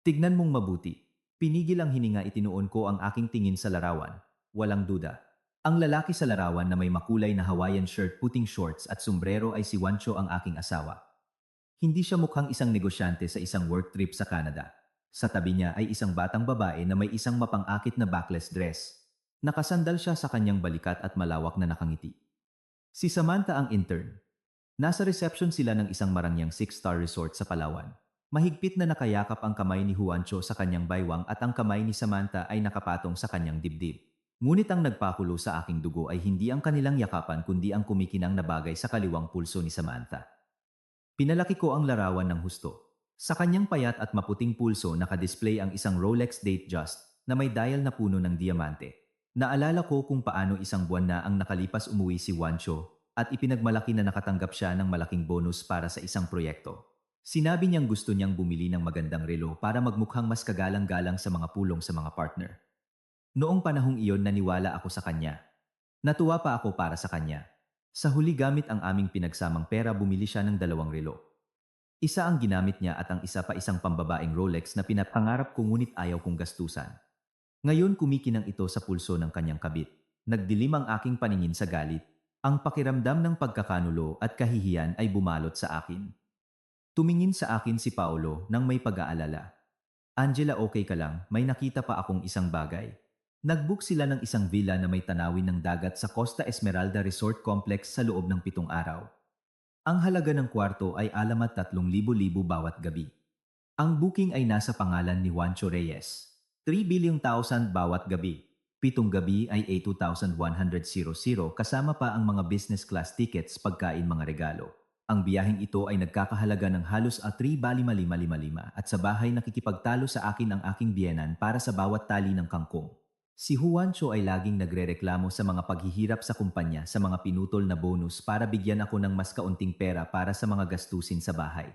Tignan mong mabuti. Pinigil ang hininga, itinuon ko ang aking tingin sa larawan. Walang duda. Ang lalaki sa larawan na may makulay na Hawaiian shirt, puting shorts at sombrero ay si Juancho, ang aking asawa. Hindi siya mukhang isang negosyante sa isang work trip sa Canada. Sa tabi niya ay isang batang babae na may isang mapang-akit na backless dress. Nakasandal siya sa kanyang balikat at malawak na nakangiti. Si Samantha ang intern. Nasa reception sila ng isang marangyang 6-star resort sa Palawan. Mahigpit na nakayakap ang kamay ni Juancho sa kanyang baywang at ang kamay ni Samantha ay nakapatong sa kanyang dibdib. Ngunit ang nagpakulo sa aking dugo ay hindi ang kanilang yakapan kundi ang kumikinang na bagay sa kaliwang pulso ni Samantha. Pinalaki ko ang larawan ng husto. Sa kanyang payat at maputing pulso nakadisplay ang isang Rolex Datejust na may dial na puno ng diamante. Naalala ko kung paano isang buwan na ang nakalipas umuwi si Juancho at ipinagmalaki na nakatanggap siya ng malaking bonus para sa isang proyekto. Sinabi niyang gusto niyang bumili ng magandang relo para magmukhang mas kagalang-galang sa mga pulong sa mga partner. Noong panahong iyon naniwala ako sa kanya. Natuwa pa ako para sa kanya. Sa huli gamit ang aming pinagsamang pera bumili siya ng 2 relo. Isa ang ginamit niya at ang isa pa isang pambabaeng Rolex na pinapangarap ko ngunit ayaw kong gastusan. Ngayon kumikinang ito sa pulso ng kanyang kabit. Nagdilim ang aking paningin sa galit. Ang pakiramdam ng pagkakanulo at kahihiyan ay bumalot sa akin. Tumingin sa akin si Paolo nang may pag-aalala. Angela, okay ka lang? May nakita pa akong isang bagay. Nag-book sila ng isang villa na may tanawin ng dagat sa Costa Esmeralda Resort Complex sa loob ng 7 araw. Ang halaga ng kwarto ay alamat 3,000 bawat gabi. Ang booking ay nasa pangalan ni Juancho Reyes. 3 billion bawat gabi. 7 gabi ay 82,100 kasama pa ang mga business class tickets, pagkain, mga regalo. Ang biyaheng ito ay nagkakahalaga ng halos 3,555 at sa bahay nakikipagtalo sa akin ang aking biyenan para sa bawat tali ng kangkong. Si Juancho ay laging nagrereklamo sa mga paghihirap sa kumpanya sa mga pinutol na bonus para bigyan ako ng mas kaunting pera para sa mga gastusin sa bahay.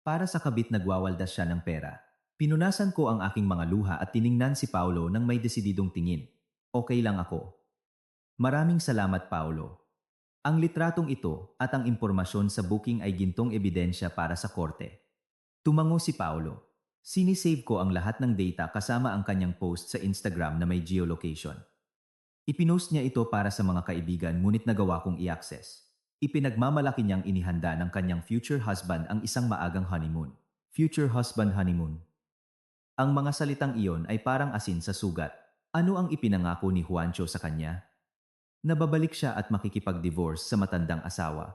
Para sa kabit nagwawaldas siya ng pera. Pinunasan ko ang aking mga luha at tiningnan si Paolo nang may desididong tingin. Okay lang ako. Maraming salamat, Paolo. Ang litratong ito at ang impormasyon sa booking ay gintong ebidensya para sa korte. Tumango si Paolo. Sinisave ko ang lahat ng data kasama ang kanyang post sa Instagram na may geolocation. Ipinost niya ito para sa mga kaibigan ngunit nagawa kong i-access. Ipinagmamalaki niyang inihanda ng kanyang future husband ang isang maagang honeymoon. Future husband honeymoon. Ang mga salitang iyon ay parang asin sa sugat. Ano ang ipinangako ni Juancho sa kanya? Nababalik siya at makikipag-divorce sa matandang asawa.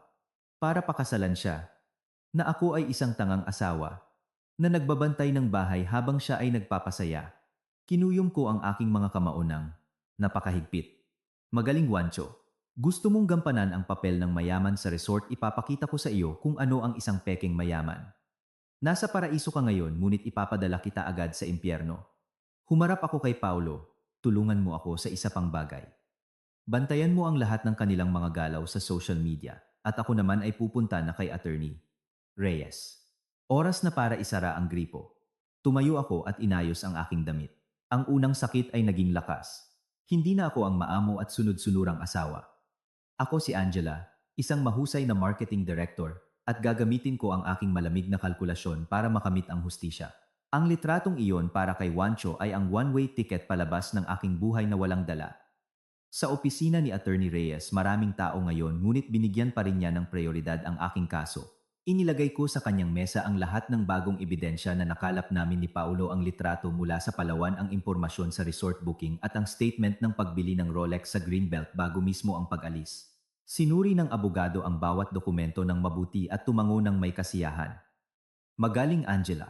Para pakasalan siya. Na ako ay isang tangang asawa. Na nagbabantay ng bahay habang siya ay nagpapasaya. Kinuyom ko ang aking mga kamaunang. Napakahigpit. Magaling, Juancho. Gusto mong gampanan ang papel ng mayaman sa resort, ipapakita ko sa iyo kung ano ang isang pekeng mayaman. Nasa paraiso ka ngayon ngunit ipapadala kita agad sa impyerno. Humarap ako kay Paolo. Tulungan mo ako sa isa pang bagay. Bantayan mo ang lahat ng kanilang mga galaw sa social media at ako naman ay pupunta na kay Attorney Reyes. Oras na para isara ang gripo. Tumayo ako at inayos ang aking damit. Ang unang sakit ay naging lakas. Hindi na ako ang maamo at sunod-sunurang asawa. Ako si Angela, isang mahusay na marketing director, at gagamitin ko ang aking malamig na kalkulasyon para makamit ang hustisya. Ang litratong iyon para kay Juancho ay ang one-way ticket palabas ng aking buhay na walang dala. Sa opisina ni Attorney Reyes maraming tao ngayon ngunit binigyan pa rin niya ng prioridad ang aking kaso. Inilagay ko sa kanyang mesa ang lahat ng bagong ebidensya na nakalap namin ni Paolo, ang litrato mula sa Palawan, ang impormasyon sa resort booking at ang statement ng pagbili ng Rolex sa Greenbelt bago mismo ang pag-alis. Sinuri ng abogado ang bawat dokumento ng mabuti at tumango ng may kasiyahan. Magaling, Angela.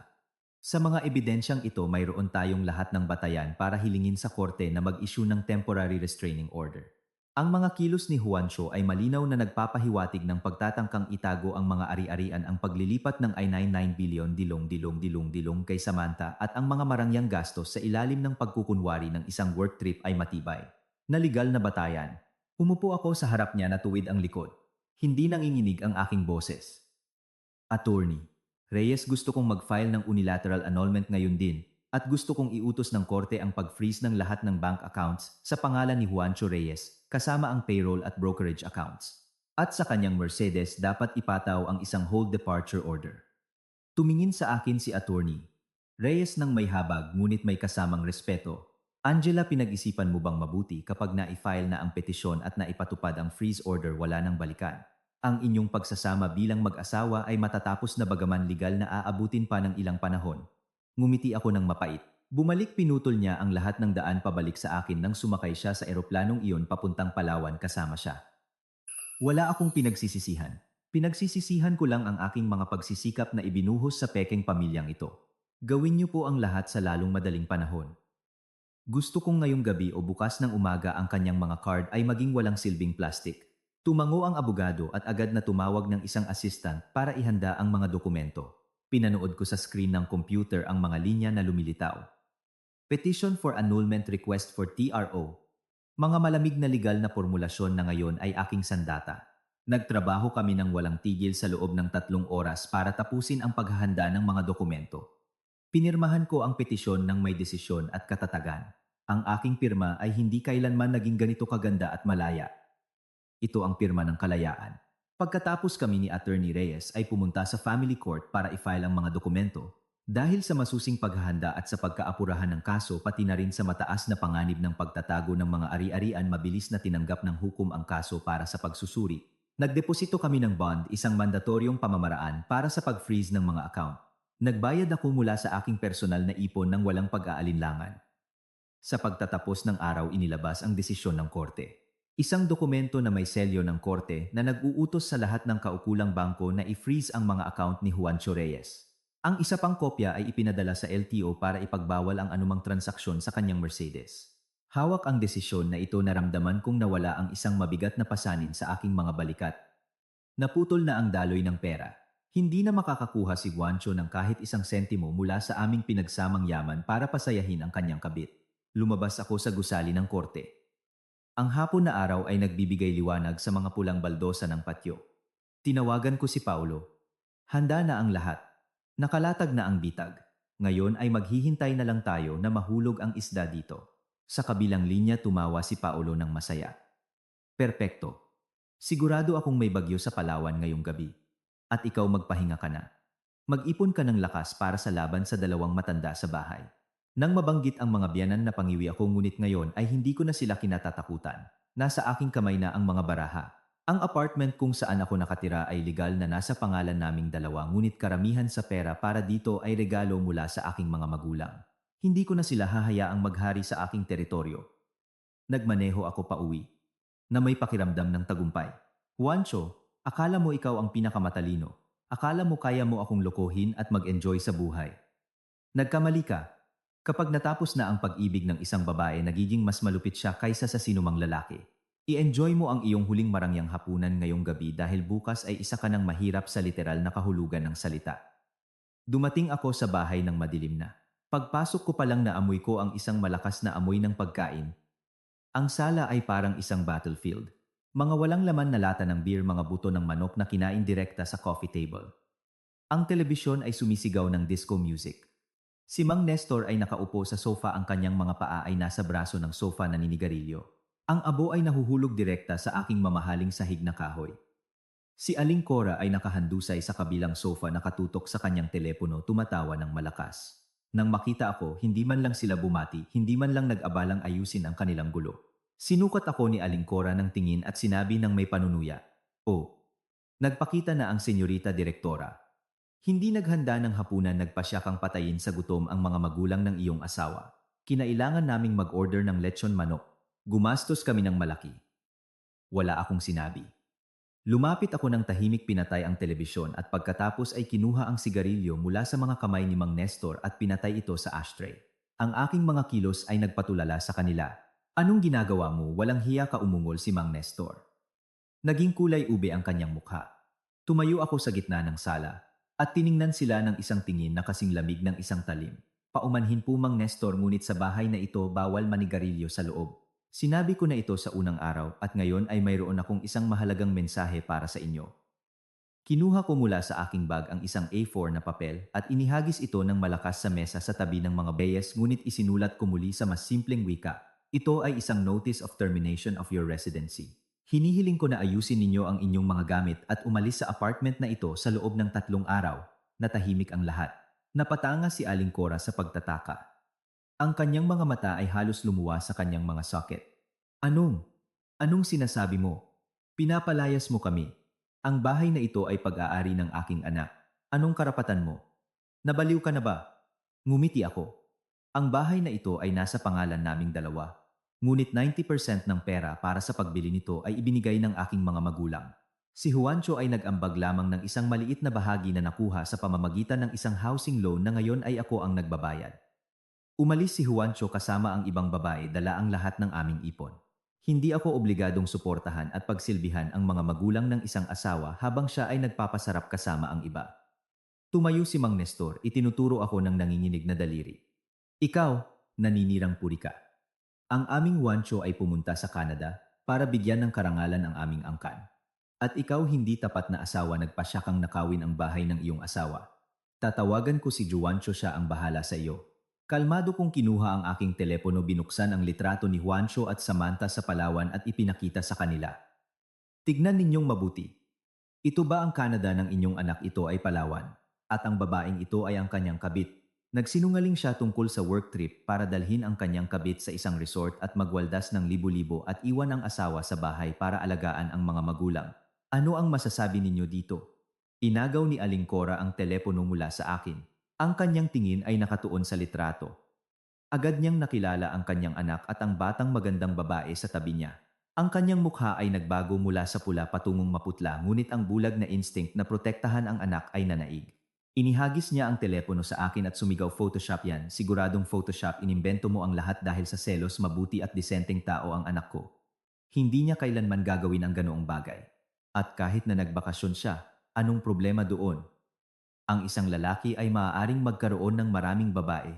Sa mga ebidensyang ito mayroon tayong lahat ng batayan para hilingin sa korte na mag-issue ng temporary restraining order. Ang mga kilos ni Juancho ay malinaw na nagpapahiwatig ng pagtatangkang itago ang mga ari-arian ang paglilipat ng I-99 billion dilong kay Samantha at ang mga marangyang gastos sa ilalim ng pagkukunwari ng isang work trip ay matibay. Na legal na batayan. Umupo ako sa harap niya na tuwid ang likod. Hindi nanginginig ang aking boses. Attorney Reyes, gusto kong mag-file ng unilateral annulment ngayon din at gusto kong iutos ng korte ang pag-freeze ng lahat ng bank accounts sa pangalan ni Juancho Reyes kasama ang payroll at brokerage accounts. At sa kanyang Mercedes dapat ipataw ang isang hold departure order. Tumingin sa akin si Attorney Reyes ng may habag ngunit may kasamang respeto. Angela, pinag-isipan mo bang mabuti kapag na-file na ang petisyon at naipatupad ang freeze order wala nang balikan? Ang inyong pagsasama bilang mag-asawa ay matatapos na bagaman legal na aabutin pa ng ilang panahon. Ngumiti ako ng mapait. Bumalik, pinutol niya ang lahat ng daan pabalik sa akin nang sumakay siya sa eroplanong iyon papuntang Palawan kasama siya. Wala akong pinagsisisihan. Pinagsisisihan ko lang ang aking mga pagsisikap na ibinuhos sa pekeng pamilyang ito. Gawin niyo po ang lahat sa lalong madaling panahon. Gusto kong ngayong gabi o bukas ng umaga ang kanyang mga card ay maging walang silbing plastic. Tumango ang abogado at agad na tumawag ng isang assistant para ihanda ang mga dokumento. Pinanood ko sa screen ng computer ang mga linya na lumilitaw. Petition for annulment request for TRO. Mga malamig na legal na formulasyon na ngayon ay aking sandata. Nagtrabaho kami ng walang tigil sa loob ng 3 oras para tapusin ang paghahanda ng mga dokumento. Pinirmahan ko ang petisyon ng may desisyon at katatagan. Ang aking pirma ay hindi kailanman naging ganito kaganda at malaya. Ito ang pirma ng kalayaan. Pagkatapos kami ni Attorney Reyes ay pumunta sa family court para i-file ang mga dokumento. Dahil sa masusing paghahanda at sa pagkaapurahan ng kaso pati na rin sa mataas na panganib ng pagtatago ng mga ari-arian, mabilis na tinanggap ng hukom ang kaso para sa pagsusuri. Nagdeposito kami ng bond, isang mandatoryong pamamaraan para sa pag-freeze ng mga account. Nagbayad ako mula sa aking personal na ipon ng walang pag-aalinlangan. Sa pagtatapos ng araw inilabas ang desisyon ng korte. Isang dokumento na may selyo ng korte na nag-uutos sa lahat ng kaukulang bangko na i-freeze ang mga account ni Juancho Reyes. Ang isa pang kopya ay ipinadala sa LTO para ipagbawal ang anumang transaksyon sa kanyang Mercedes. Hawak ang desisyon na ito, naramdaman kong nawala ang isang mabigat na pasanin sa aking mga balikat. Naputol na ang daloy ng pera. Hindi na makakakuha si Juancho ng kahit isang sentimo mula sa aming pinagsamang yaman para pasayahin ang kanyang kabit. Lumabas ako sa gusali ng korte. Ang hapon na araw ay nagbibigay liwanag sa mga pulang baldosa ng patio. Tinawagan ko si Paulo. Handa na ang lahat. Nakalatag na ang bitag. Ngayon ay maghihintay na lang tayo na mahulog ang isda dito. Sa kabilang linya tumawa si Paulo ng masaya. Perpekto. Sigurado akong may bagyo sa Palawan ngayong gabi. At ikaw magpahinga ka na. Mag-ipon ka ng lakas para sa laban sa dalawang matanda sa bahay. Nang mabanggit ang mga biyanan na pangiwi ako, ngunit ngayon ay hindi ko na sila kinatatakutan. Nasa aking kamay na ang mga baraha. Ang apartment kung saan ako nakatira ay legal na nasa pangalan naming dalawa, ngunit karamihan sa pera para dito ay regalo mula sa aking mga magulang. Hindi ko na sila hahayaang maghari sa aking teritoryo. Nagmaneho ako pauwi na may pakiramdam ng tagumpay. Juancho, akala mo ikaw ang pinakamatalino. Akala mo kaya mo akong lokohin at mag-enjoy sa buhay. Nagkamali ka. Kapag natapos na ang pag-ibig ng isang babae, nagiging mas malupit siya kaysa sa sinumang lalaki. I-enjoy mo ang iyong huling marangyang hapunan ngayong gabi dahil bukas ay isa ka ng mahirap sa literal na kahulugan ng salita. Dumating ako sa bahay ng madilim na. Pagpasok ko pa lang naamoy ko ang isang malakas na amoy ng pagkain. Ang sala ay parang isang battlefield. Mga walang laman na lata ng beer, mga buto ng manok na kinain direkta sa coffee table. Ang telebisyon ay sumisigaw ng disco music. Si Mang Nestor ay nakaupo sa sofa, ang kanyang mga paa ay nasa braso ng sofa na naninigarilyo. Ang abo ay nahuhulog direkta sa aking mamahaling sahig na kahoy. Si Aling Cora ay nakahandusay sa kabilang sofa, nakatutok sa kanyang telepono, tumatawa ng malakas. Nang makita ako, hindi man lang sila bumati, hindi man lang nag-abalang ayusin ang kanilang gulo. Sinukat ako ni Aling Cora ng tingin at sinabi ng may panunuya, "Oh, nagpakita na ang senyorita direktora. Hindi naghanda ng hapunan, nagpasya kang patayin sa gutom ang mga magulang ng iyong asawa. Kinailangan naming mag-order ng lechon manok. Gumastos kami ng malaki." Wala akong sinabi. Lumapit ako ng tahimik, pinatay ang telebisyon at pagkatapos ay kinuha ang sigarilyo mula sa mga kamay ni Mang Nestor at pinatay ito sa ashtray. Ang aking mga kilos ay nagpatulala sa kanila. Anong ginagawa mo? Walang hiya ka, umungol si Mang Nestor. Naging kulay ube ang kanyang mukha. Tumayo ako sa gitna ng sala at tiningnan sila ng isang tingin na kasing lamig ng isang talim. Paumanhin po, Mang Nestor, ngunit sa bahay na ito bawal manigarilyo sa loob. Sinabi ko na ito sa unang araw at ngayon ay mayroon akong isang mahalagang mensahe para sa inyo. Kinuha ko mula sa aking bag ang isang A4 na papel at inihagis ito ng malakas sa mesa sa tabi ng mga beyes, ngunit isinulat ko muli sa mas simpleng wika. Ito ay isang notice of termination of your residency. Hinihiling ko na ayusin ninyo ang inyong mga gamit at umalis sa apartment na ito sa loob ng 3 araw. Natahimik ang lahat. Napatanga si Aling Cora sa pagtataka. Ang kanyang mga mata ay halos lumuwa sa kanyang mga socket. Anong? Anong sinasabi mo? Pinapalayas mo kami. Ang bahay na ito ay pag-aari ng aking anak. Anong karapatan mo? Nabaliw ka na ba? Ngumiti ako. Ang bahay na ito ay nasa pangalan naming dalawa. Ngunit 90% ng pera para sa pagbili nito ay ibinigay ng aking mga magulang. Si Juancho ay nag-ambag lamang ng isang maliit na bahagi na nakuha sa pamamagitan ng isang housing loan na ngayon ay ako ang nagbabayad. Umalis si Juancho kasama ang ibang babae, dala ang lahat ng aming ipon. Hindi ako obligadong suportahan at pagsilbihan ang mga magulang ng isang asawa habang siya ay nagpapasarap kasama ang iba. Tumayo si Mang Nestor, itinuturo ako ng nanginginig na daliri. Ikaw, naninirang puri ka. Ang aming Juancho ay pumunta sa Canada para bigyan ng karangalan ang aming angkan. At ikaw, hindi tapat na asawa, nagpasya kang nakawin ang bahay ng iyong asawa. Tatawagan ko si Juancho, siya ang bahala sa iyo. Kalmado kong kinuha ang aking telepono, binuksan ang litrato ni Juancho at Samantha sa Palawan at ipinakita sa kanila. Tignan ninyong mabuti. Ito ba ang Canada ng inyong anak? Ito ay Palawan. At ang babaeng ito ay ang kanyang kabit. Nagsinungaling siya tungkol sa work trip para dalhin ang kanyang kabit sa isang resort at magwaldas ng libo-libo at iwan ang asawa sa bahay para alagaan ang mga magulang. Ano ang masasabi ninyo dito? Inagaw ni Aling Cora ang telepono mula sa akin. Ang kanyang tingin ay nakatuon sa litrato. Agad niyang nakilala ang kanyang anak at ang batang magandang babae sa tabi niya. Ang kanyang mukha ay nagbago mula sa pula patungong maputla, ngunit ang bulag na instinct na protektahan ang anak ay nanaig. Inihagis niya ang telepono sa akin at sumigaw, Photoshop yan, siguradong Photoshop, inimbento mo ang lahat dahil sa selos, mabuti at disenteng tao ang anak ko. Hindi niya kailanman gagawin ang ganoong bagay. At kahit na nagbakasyon siya, anong problema doon? Ang isang lalaki ay maaaring magkaroon ng maraming babae.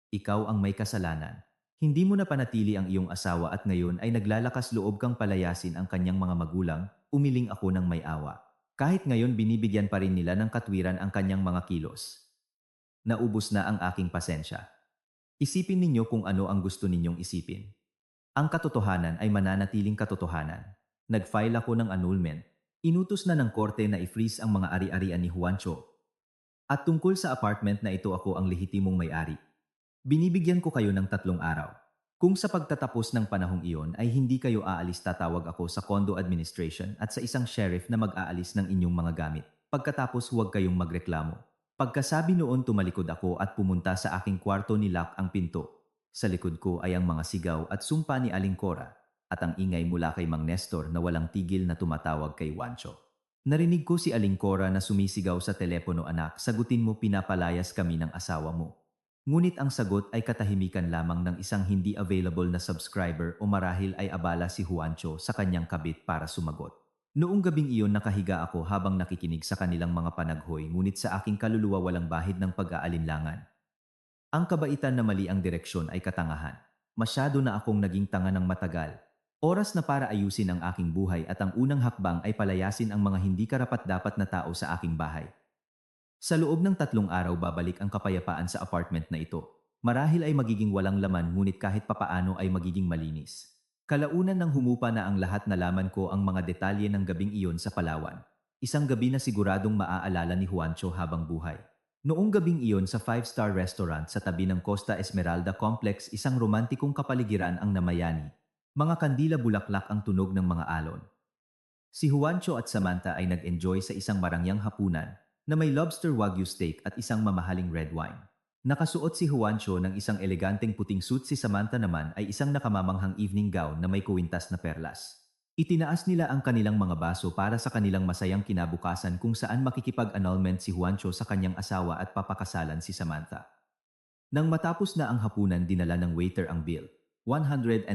Ikaw ang may kasalanan. Hindi mo na panatili ang iyong asawa at ngayon ay naglalakas loob kang palayasin ang kanyang mga magulang, umiling ako ng may awa. Kahit ngayon binibigyan pa rin nila ng katwiran ang kanyang mga kilos. Naubos na ang aking pasensya. Isipin ninyo kung ano ang gusto ninyong isipin. Ang katotohanan ay mananatiling katotohanan. Nag-file ako ng annulment. Inutos na ng korte na i-freeze ang mga ari-arian ni Juancho. At tungkol sa apartment na ito, ako ang lehitimong may-ari. Binibigyan ko kayo ng 3 araw. Kung sa pagtatapos ng panahong iyon ay hindi kayo aalis, tatawag ako sa condo administration at sa isang sheriff na mag-aalis ng inyong mga gamit. Pagkatapos, huwag kayong magreklamo. Pagkasabi noon, tumalikod ako at pumunta sa aking kwarto, nilock ang pinto. Sa likod ko ay ang mga sigaw at sumpa ni Aling Cora at ang ingay mula kay Mang Nestor na walang tigil na tumatawag kay Juancho. Narinig ko si Aling Cora na sumisigaw sa telepono, anak, sagutin mo, pinapalayas kami ng asawa mo. Ngunit ang sagot ay katahimikan lamang ng isang hindi available na subscriber, o marahil ay abala si Juancho sa kanyang kabit para sumagot. Noong gabing iyon, nakahiga ako habang nakikinig sa kanilang mga panaghoy, ngunit sa aking kaluluwa walang bahid ng pag-aalinlangan. Ang kabaitan na mali ang direksyon ay katangahan. Masyado na akong naging tanga ng matagal. Oras na para ayusin ang aking buhay at ang unang hakbang ay palayasin ang mga hindi karapat-dapat na tao sa aking bahay. Sa loob ng 3 araw babalik ang kapayapaan sa apartment na ito. Marahil ay magiging walang laman, ngunit kahit papaano ay magiging malinis. Kalaunan nang humupa na ang lahat, nalaman ko ang mga detalye ng gabing iyon sa Palawan. Isang gabi na siguradong maaalala ni Juancho habang buhay. Noong gabing iyon sa 5-star restaurant sa tabi ng Costa Esmeralda Complex, isang romantikong kapaligiran ang namayani. Mga kandila, bulaklak ang tunog ng mga alon. Si Juancho at Samantha ay nag-enjoy sa isang marangyang hapunan na may lobster wagyu steak at isang mamahaling red wine. Nakasuot si Juancho ng isang eleganteng puting suit, si Samantha naman ay isang nakamamanghang evening gown na may kuwintas na perlas. Itinaas nila ang kanilang mga baso para sa kanilang masayang kinabukasan kung saan makikipag-annulment si Juancho sa kanyang asawa at papakasalan si Samantha. Nang matapos na ang hapunan, dinala ng waiter ang bill, 120,000.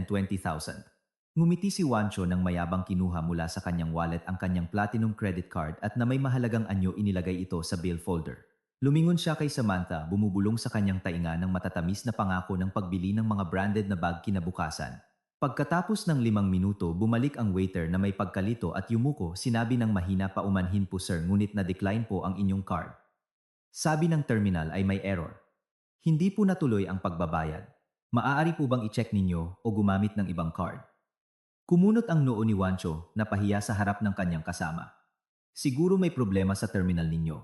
Ngumiti si Juancho nang mayabang kinuha mula sa kanyang wallet ang kanyang platinum credit card at na may mahalagang anyo inilagay ito sa bill folder. Lumingon siya kay Samantha, bumubulong sa kanyang tainga ng matatamis na pangako ng pagbili ng mga branded na bag kinabukasan. Pagkatapos ng 5 minuto, bumalik ang waiter na may pagkalito at yumuko, sinabi ng mahina, paumanhin po sir, ngunit na-decline po ang inyong card. Sabi ng terminal ay may error. Hindi po natuloy ang pagbabayad. Maaari po bang i-check ninyo o gumamit ng ibang card? Kumunot ang noo ni Juancho, napahiya sa harap ng kanyang kasama. Siguro may problema sa terminal ninyo.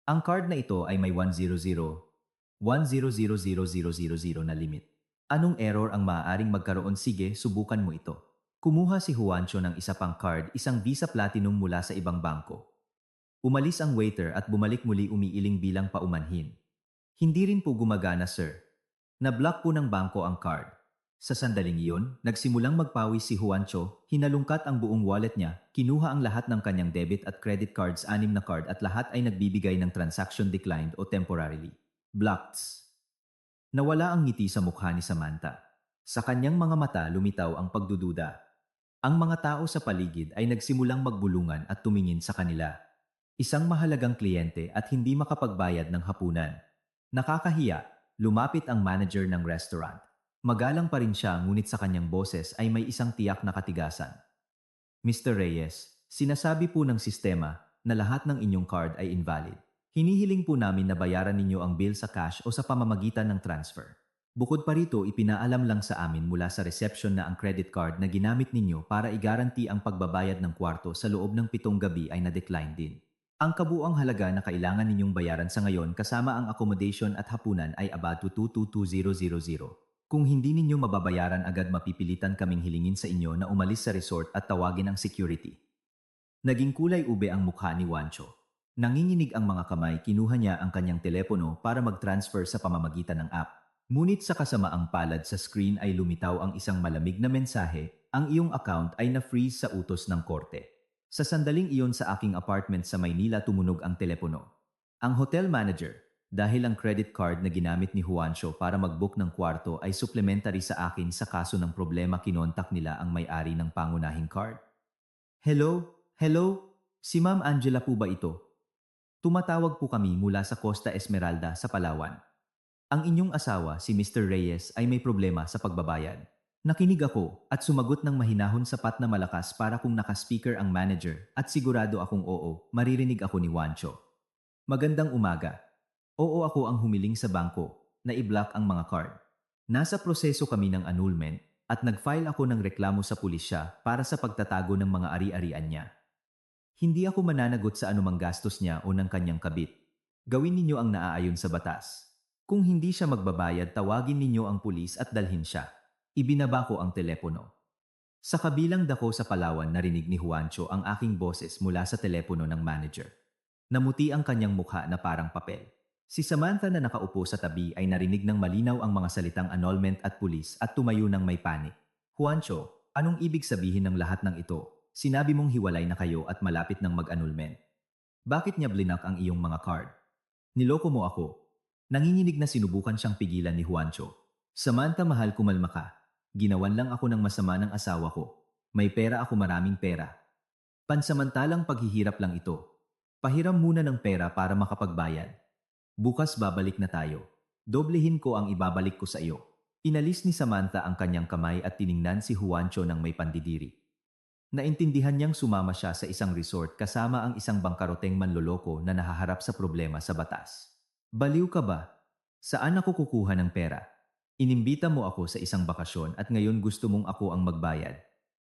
Ang card na ito ay may 100,000,000 na limit. Anong error ang maaaring magkaroon? Sige, subukan mo ito. Kumuha si Juancho ng isa pang card, isang Visa Platinum mula sa ibang bangko. Umalis ang waiter at bumalik muli, umiiling bilang paumanhin. Hindi rin po gumagana sir. Na-block po ng bangko ang card. Sa sandaling iyon, nagsimulang magpawis si Juancho, hinalungkat ang buong wallet niya, kinuha ang lahat ng kanyang debit at credit cards, 6 na card, at lahat ay nagbibigay ng transaction declined o temporarily blocked. Nawala ang ngiti sa mukha ni Samantha. Sa kanyang mga mata lumitaw ang pagdududa. Ang mga tao sa paligid ay nagsimulang magbulungan at tumingin sa kanila. Isang mahalagang kliyente at hindi makapagbayad ng hapunan. Nakakahiya, lumapit ang manager ng restaurant. Magalang pa rin siya, ngunit sa kanyang boses ay may isang tiyak na katigasan. Mr. Reyes, sinasabi po ng sistema na lahat ng inyong card ay invalid. Hinihiling po namin na bayaran ninyo ang bill sa cash o sa pamamagitan ng transfer. Bukod pa rito, ipinaalam lang sa amin mula sa reception na ang credit card na ginamit ninyo para igaranti ang pagbabayad ng kwarto sa loob ng 7 gabi ay na-decline din. Ang kabuuang halaga na kailangan ninyong bayaran sa ngayon kasama ang accommodation at hapunan ay about 222,000. Kung hindi ninyo mababayaran agad, mapipilitan kaming hilingin sa inyo na umalis sa resort at tawagin ang security. Naging kulay ube ang mukha ni Juancho. Nanginginig ang mga kamay, kinuha niya ang kanyang telepono para mag-transfer sa pamamagitan ng app. Ngunit sa kasamaang palad, sa screen ay lumitaw ang isang malamig na mensahe, ang iyong account ay na-freeze sa utos ng korte. Sa sandaling iyon sa aking apartment sa Maynila tumunog ang telepono. Ang hotel manager, dahil ang credit card na ginamit ni Juancho para mag-book ng kwarto ay supplementary sa akin sa kaso ng problema, kinontak nila ang may-ari ng pangunahing card. Hello? Hello? Si Ma'am Angela po ba ito? Tumatawag po kami mula sa Costa Esmeralda sa Palawan. Ang inyong asawa, si Mr. Reyes, ay may problema sa pagbabayad. Nakinig ako at sumagot ng mahinahon, sapat na malakas para kung naka-speaker ang manager, at sigurado akong oo, maririnig ako ni Juancho. Magandang umaga. Oo, ako ang humiling sa bangko na i-block ang mga card. Nasa proseso kami ng annulment at nag-file ako ng reklamo sa pulisya para sa pagtatago ng mga ari-arian niya. Hindi ako mananagot sa anumang gastos niya o ng kanyang kabit. Gawin ninyo ang naaayon sa batas. Kung hindi siya magbabayad, tawagin ninyo ang pulis at dalhin siya. Ibinaba ko ang telepono. Sa kabilang dako sa Palawan, narinig ni Juancho ang aking boses mula sa telepono ng manager. Namuti ang kanyang mukha na parang papel. Si Samantha na nakaupo sa tabi ay narinig ng malinaw ang mga salitang annulment at pulis at tumayo ng may panik. Juancho, anong ibig sabihin ng lahat ng ito? Sinabi mong hiwalay na kayo at malapit ng mag-annulment. Bakit niya blinak ang iyong mga card? Niloko mo ako. Nanginginig na sinubukan siyang pigilan ni Juancho. Samantha, mahal, kumalma ka. Ginawan lang ako ng masama ng asawa ko. May pera ako, maraming pera. Pansamantalang paghihirap lang ito. Pahiram muna ng pera para makapagbayad. Bukas babalik na tayo. Doblehin ko ang ibabalik ko sa iyo. Inalis ni Samantha ang kanyang kamay at tiningnan si Juancho ng may pandidiri. Naintindihan niyang sumama siya sa isang resort kasama ang isang bangkaroteng manloloko na nahaharap sa problema sa batas. Baliw ka ba? Saan ako kukuha ng pera? Inimbita mo ako sa isang bakasyon at ngayon gusto mong ako ang magbayad.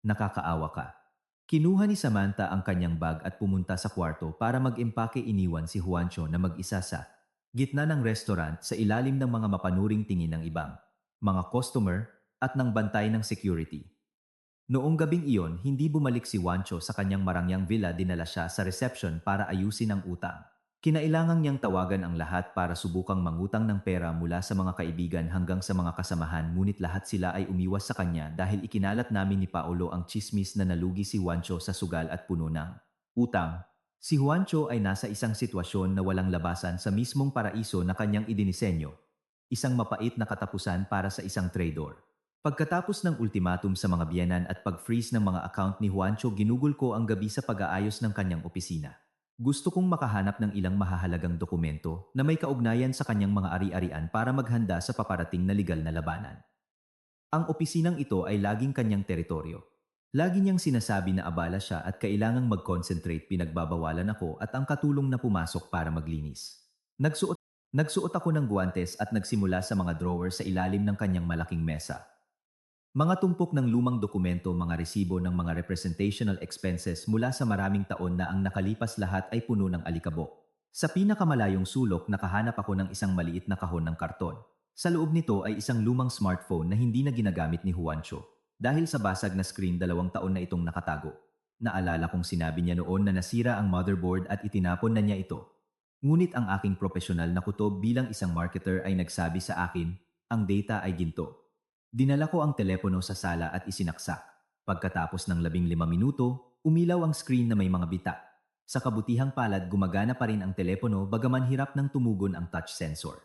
Nakakaawa ka. Kinuha ni Samantha ang kanyang bag at pumunta sa kwarto para mag-impake. Iniwan si Juancho na mag-isa sa gitna ng restaurant sa ilalim ng mga mapanuring tingin ng ibang mga customer at ng bantay ng security. Noong gabing iyon, hindi bumalik si Juancho sa kanyang marangyang villa. Dinala siya sa reception para ayusin ang utang. Kinailangan niyang tawagan ang lahat para subukang mangutang ng pera mula sa mga kaibigan hanggang sa mga kasamahan, ngunit lahat sila ay umiwas sa kanya dahil ikinalat namin ni Paolo ang tsismis na nalugi si Juancho sa sugal at puno ng utang. Si Juancho ay nasa isang sitwasyon na walang labasan sa mismong paraiso na kanyang idinisenyo, isang mapait na katapusan para sa isang trader. Pagkatapos ng ultimatum sa mga biyenan at pag-freeze ng mga account ni Juancho, ginugol ko ang gabi sa pag-aayos ng kanyang opisina. Gusto kong makahanap ng ilang mahahalagang dokumento na may kaugnayan sa kanyang mga ari-arian para maghanda sa paparating na legal na labanan. Ang opisinang ito ay laging kanyang teritoryo. Lagi niyang sinasabi na abala siya at kailangang mag-concentrate, pinagbabawalan ako at ang katulong na pumasok para maglinis. Nagsuot, nagsuot ako ng guwantes at nagsimula sa mga drawer sa ilalim ng kanyang malaking mesa. Mga tumpok ng lumang dokumento, mga resibo ng mga representational expenses mula sa maraming taon na ang nakalipas, lahat ay puno ng alikabok. Sa pinakamalayong sulok, nakahanap ako ng isang maliit na kahon ng karton. Sa loob nito ay isang lumang smartphone na hindi na ginagamit ni Juancho. Dahil sa basag na screen, 2 taon na itong nakatago. Naalala kong sinabi niya noon na nasira ang motherboard at itinapon na niya ito. Ngunit ang aking profesional na kutob bilang isang marketer ay nagsabi sa akin, ang data ay ginto. Dinala ko ang telepono sa sala at isinaksak. Pagkatapos ng 15 minuto, umilaw ang screen na may mga bitak. Sa kabutihang palad, gumagana pa rin ang telepono bagaman hirap nang tumugon ang touch sensor.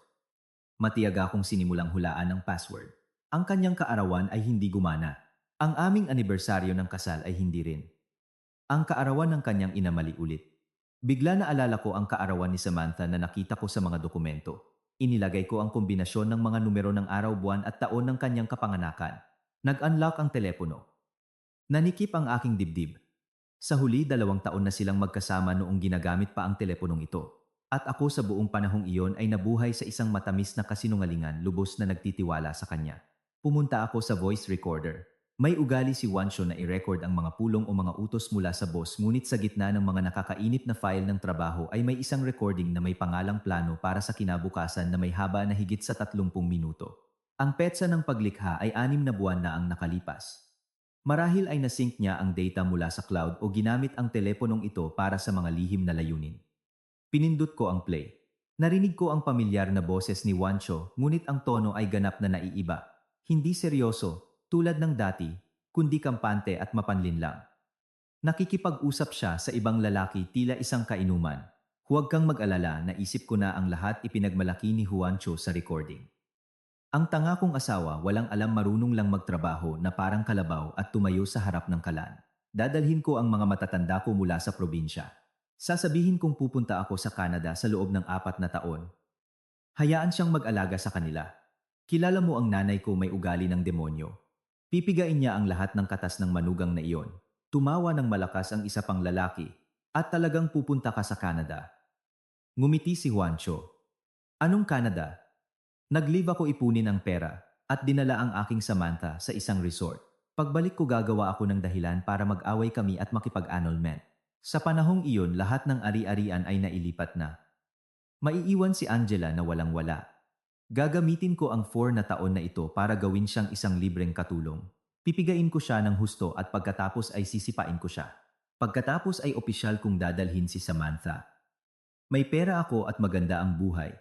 Matiyaga akong sinimulang hulaan ang password. Ang kanyang kaarawan ay hindi gumana. Ang aming anibersaryo ng kasal ay hindi rin. Ang kaarawan ng kanyang ina mali ulit. Bigla naalala ko ang kaarawan ni Samantha na nakita ko sa mga dokumento. Inilagay ko ang kombinasyon ng mga numero ng araw, buwan at taon ng kanyang kapanganakan. Nag-unlock ang telepono. Nanikip ang aking dibdib. Sa huli, 2 taon na silang magkasama noong ginagamit pa ang teleponong ito. At ako sa buong panahong iyon ay nabuhay sa isang matamis na kasinungalingan, lubos na nagtitiwala sa kanya. Pumunta ako sa voice recorder. May ugali si Juancho na i-record ang mga pulong o mga utos mula sa boss, ngunit sa gitna ng mga nakakainip na file ng trabaho ay may isang recording na may pangalang plano para sa kinabukasan na may haba na higit sa 30 minuto. Ang petsa ng paglikha ay 6 na buwan na ang nakalipas. Marahil ay nasync niya ang data mula sa cloud o ginamit ang teleponong ito para sa mga lihim na layunin. Pinindot ko ang play. Narinig ko ang pamilyar na boses ni Juancho, ngunit ang tono ay ganap na naiiba. Hindi seryoso, tulad ng dati, kundi kampante at mapanlinlang. Nakikipag-usap siya sa ibang lalaki, tila isang kainuman. Huwag kang mag-alala, naisip ko na ang lahat, ipinagmalaki ni Juancho sa recording. Ang tanga kong asawa, walang alam, marunong lang magtrabaho na parang kalabaw at tumayo sa harap ng kalan. Dadalhin ko ang mga matatanda ko mula sa probinsya. Sasabihin kong pupunta ako sa Canada sa loob ng 4 na taon. Hayaan siyang mag-alaga sa kanila. Kilala mo ang nanay ko, may ugali ng demonyo. Pipigain niya ang lahat ng katas ng manugang na iyon. Tumawa ng malakas ang isa pang lalaki. At talagang pupunta ka sa Canada? Ngumiti si Juancho. Anong Canada? Nag-leave ako ipunin ang pera at dinala ang aking Samantha sa isang resort. Pagbalik ko, gagawa ako ng dahilan para mag-away kami at makipag-annulment. Sa panahong iyon, lahat ng ari-arian ay nailipat na. Maiiwan si Angela na walang-wala. Gagamitin ko ang 4 na taon na ito para gawin siyang isang libreng katulong. Pipigain ko siya ng husto at pagkatapos ay sisipain ko siya. Pagkatapos ay opisyal kong dadalhin si Samantha. May pera ako at maganda ang buhay.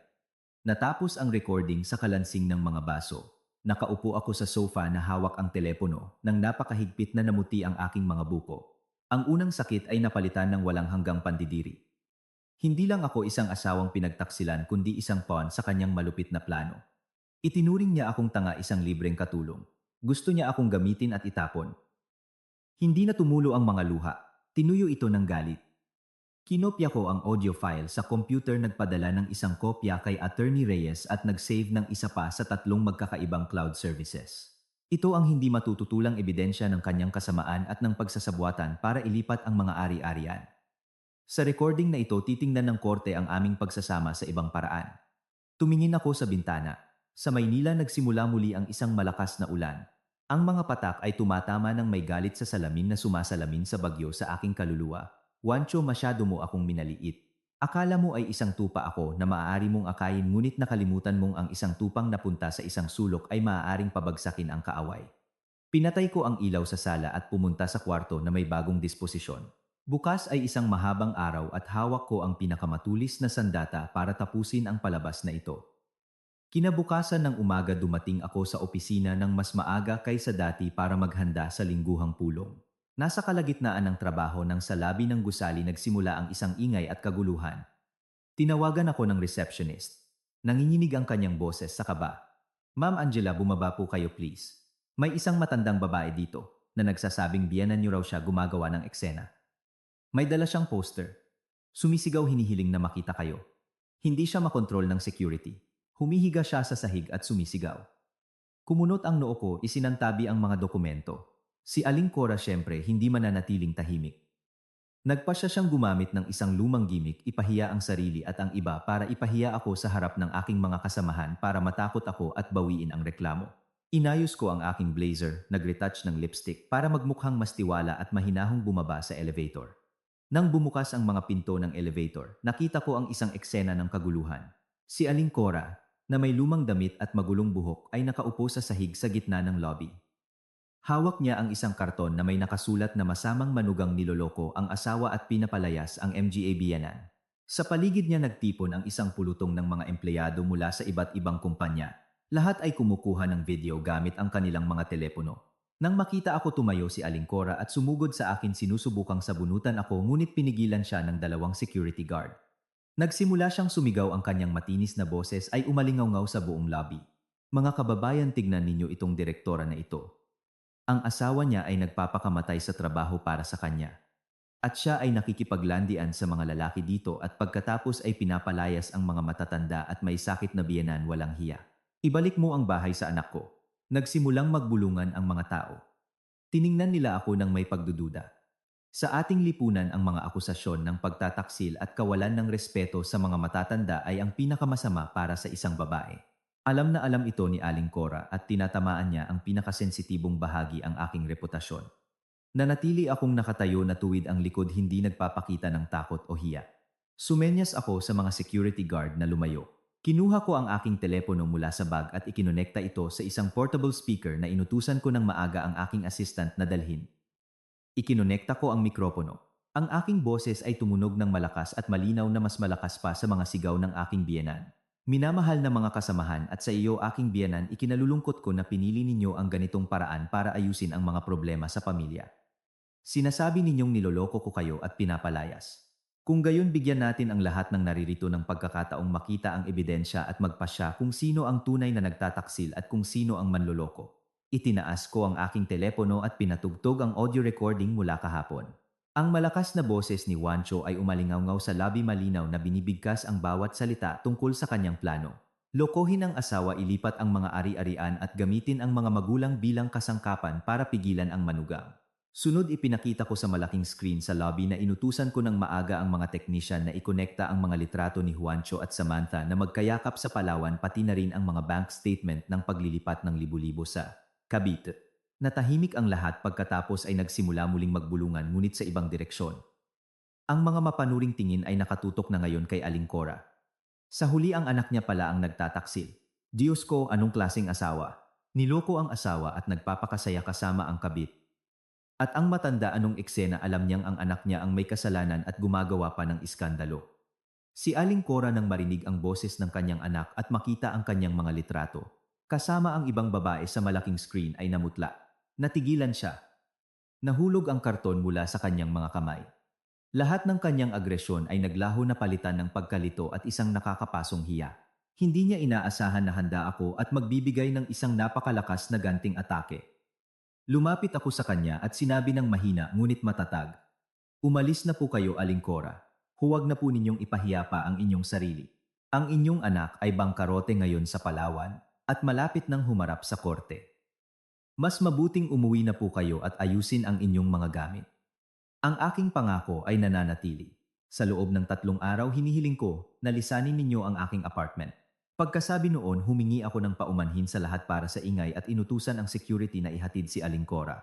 Natapos ang recording sa kalansing ng mga baso. Nakaupo ako sa sofa na hawak ang telepono nang napakahigpit na namuti ang aking mga buko. Ang unang sakit ay napalitan ng walang hanggang pandidiri. Hindi lang ako isang asawang pinagtaksilan kundi isang pawn sa kanyang malupit na plano. Itinuring niya akong tanga, isang libreng katulong. Gusto niya akong gamitin at itapon. Hindi na tumulo ang mga luha. Tinuyo ito ng galit. Kinopya ko ang audio file sa computer, nagpadala ng isang kopya kay Attorney Reyes at nag-save ng isa pa sa 3 magkakaibang cloud services. Ito ang hindi matututulang ebidensya ng kanyang kasamaan at ng pagsasabwatan para ilipat ang mga ari-arian. Sa recording na ito, titingnan ng korte ang aming pagsasama sa ibang paraan. Tumingin ako sa bintana. Sa Maynila, nagsimula muli ang isang malakas na ulan. Ang mga patak ay tumatama ng may galit sa salamin na sumasalamin sa bagyo sa aking kaluluwa. Juancho, masyado mo akong minaliit. Akala mo ay isang tupa ako na maaari mong akayin, ngunit nakalimutan mong ang isang tupang napunta sa isang sulok ay maaaring pabagsakin ang kaaway. Pinatay ko ang ilaw sa sala at pumunta sa kwarto na may bagong disposisyon. Bukas ay isang mahabang araw at hawak ko ang pinakamatulis na sandata para tapusin ang palabas na ito. Kinabukasan ng umaga dumating ako sa opisina ng mas maaga kaysa dati para maghanda sa lingguhang pulong. Nasa kalagitnaan ng trabaho nang sa labi ng gusali nagsimula ang isang ingay at kaguluhan. Tinawagan ako ng receptionist. Nanginginig ang kanyang boses sa kaba. Ma'am Angela, bumaba po kayo please. May isang matandang babae dito na nagsasabing biyenan niyo raw siya gumagawa ng eksena. May dala siyang poster. Sumisigaw hinihiling na makita kayo. Hindi siya makontrol ng security. Humihiga siya sa sahig at sumisigaw. Kumunot ang noo ko, isinantabi ang mga dokumento. Si Aling Cora syempre hindi mananatiling tahimik. Nagpasya siyang gumamit ng isang lumang gimmick, ipahiya ang sarili at ang iba para ipahiya ako sa harap ng aking mga kasamahan para matakot ako at bawiin ang reklamo. Inayos ko ang aking blazer, nag-retouch ng lipstick para magmukhang mas tiwala at mahinahong bumaba sa elevator. Nang bumukas ang mga pinto ng elevator, nakita ko ang isang eksena ng kaguluhan. Si Aling Cora, na may lumang damit at magulong buhok ay nakaupo sa sahig sa gitna ng lobby. Hawak niya ang isang karton na may nakasulat na masamang manugang niloloko ang asawa at pinapalayas ang MGA biyenan. Sa paligid niya nagtipon ang isang pulutong ng mga empleyado mula sa iba't ibang kumpanya. Lahat ay kumukuha ng video gamit ang kanilang mga telepono. Nang makita ako tumayo si Aling Cora at sumugod sa akin sinusubukang sabunutan ako ngunit pinigilan siya ng dalawang security guard. Nagsimula siyang sumigaw, ang kanyang matinis na boses ay umalingaw sa buong lobby. Mga kababayan, tignan ninyo itong direktora na ito. Ang asawa niya ay nagpapakamatay sa trabaho para sa kanya. At siya ay nakikipaglandian sa mga lalaki dito at pagkatapos ay pinapalayas ang mga matatanda at may sakit na biyenan, walang hiya. Ibalik mo ang bahay sa anak ko. Nagsimulang magbulungan ang mga tao. Tiningnan nila ako ng may pagdududa. Sa ating lipunan ang mga akusasyon ng pagtataksil at kawalan ng respeto sa mga matatanda ay ang pinakamasama para sa isang babae. Alam na alam ito ni Aling Cora at tinatamaan niya ang pinakasensitibong bahagi, ang aking reputasyon. Nanatili akong nakatayo na tuwid ang likod, hindi nagpapakita ng takot o hiya. Sumenyas ako sa mga security guard na lumayo. Kinuha ko ang aking telepono mula sa bag at ikinonekta ito sa isang portable speaker na inutusan ko ng maaga ang aking assistant na dalhin. Ikinonekta ko ang mikropono. Ang aking boses ay tumunog ng malakas at malinaw na mas malakas pa sa mga sigaw ng aking biyenan. Minamahal na mga kasamahan, at sa iyo aking biyenan, ikinalulungkot ko na pinili ninyo ang ganitong paraan para ayusin ang mga problema sa pamilya. Sinasabi ninyong niloloko ko kayo at pinapalayas. Kung gayon, bigyan natin ang lahat ng naririto ng pagkakataong makita ang ebidensya at magpasya kung sino ang tunay na nagtataksil at kung sino ang manloloko. Itinaas ko ang aking telepono at pinatugtog ang audio recording mula kahapon. Ang malakas na boses ni Juancho ay umalingaw sa lobby, malinaw na binibigkas ang bawat salita tungkol sa kanyang plano. Lokohin ang asawa, ilipat ang mga ari-arian at gamitin ang mga magulang bilang kasangkapan para pigilan ang manugang. Sunod, ipinakita ko sa malaking screen sa lobby na inutusan ko ng maaga ang mga teknisyan na ikonekta ang mga litrato ni Juancho at Samantha na magkayakap sa Palawan, pati na rin ang mga bank statement ng paglilipat ng libo-libo sa Cavite. Natahimik ang lahat pagkatapos ay nagsimula muling magbulungan, ngunit sa ibang direksyon. Ang mga mapanuring tingin ay nakatutok na ngayon kay Aling Cora. Sa huli, ang anak niya pala ang nagtataksil. Diyos ko, anong klaseng asawa? Niloko ang asawa at nagpapakasaya kasama ang kabit. At ang matanda, anong eksena, alam niyang ang anak niya ang may kasalanan at gumagawa pa ng iskandalo. Si Aling Cora, nang marinig ang boses ng kanyang anak at makita ang kanyang mga litrato, kasama ang ibang babae sa malaking screen, ay namutla. Natigilan siya. Nahulog ang karton mula sa kanyang mga kamay. Lahat ng kanyang agresyon ay naglaho na palitan ng pagkalito at isang nakakapasong hiya. Hindi niya inaasahan na handa ako at magbibigay ng isang napakalakas na ganting atake. Lumapit ako sa kanya at sinabi ng mahina ngunit matatag, "Umalis na po kayo, Aling Cora. Huwag na po ninyong ipahiya pa ang inyong sarili. Ang inyong anak ay bangkarote ngayon sa Palawan at malapit nang humarap sa korte. Mas mabuting umuwi na po kayo at ayusin ang inyong mga gamit. Ang aking pangako ay nananatili. Sa loob ng 3 araw, hinihiling ko na lisanin ninyo ang aking apartment." Pagkasabi noon, humingi ako ng paumanhin sa lahat para sa ingay at inutusan ang security na ihatid si Aling Cora.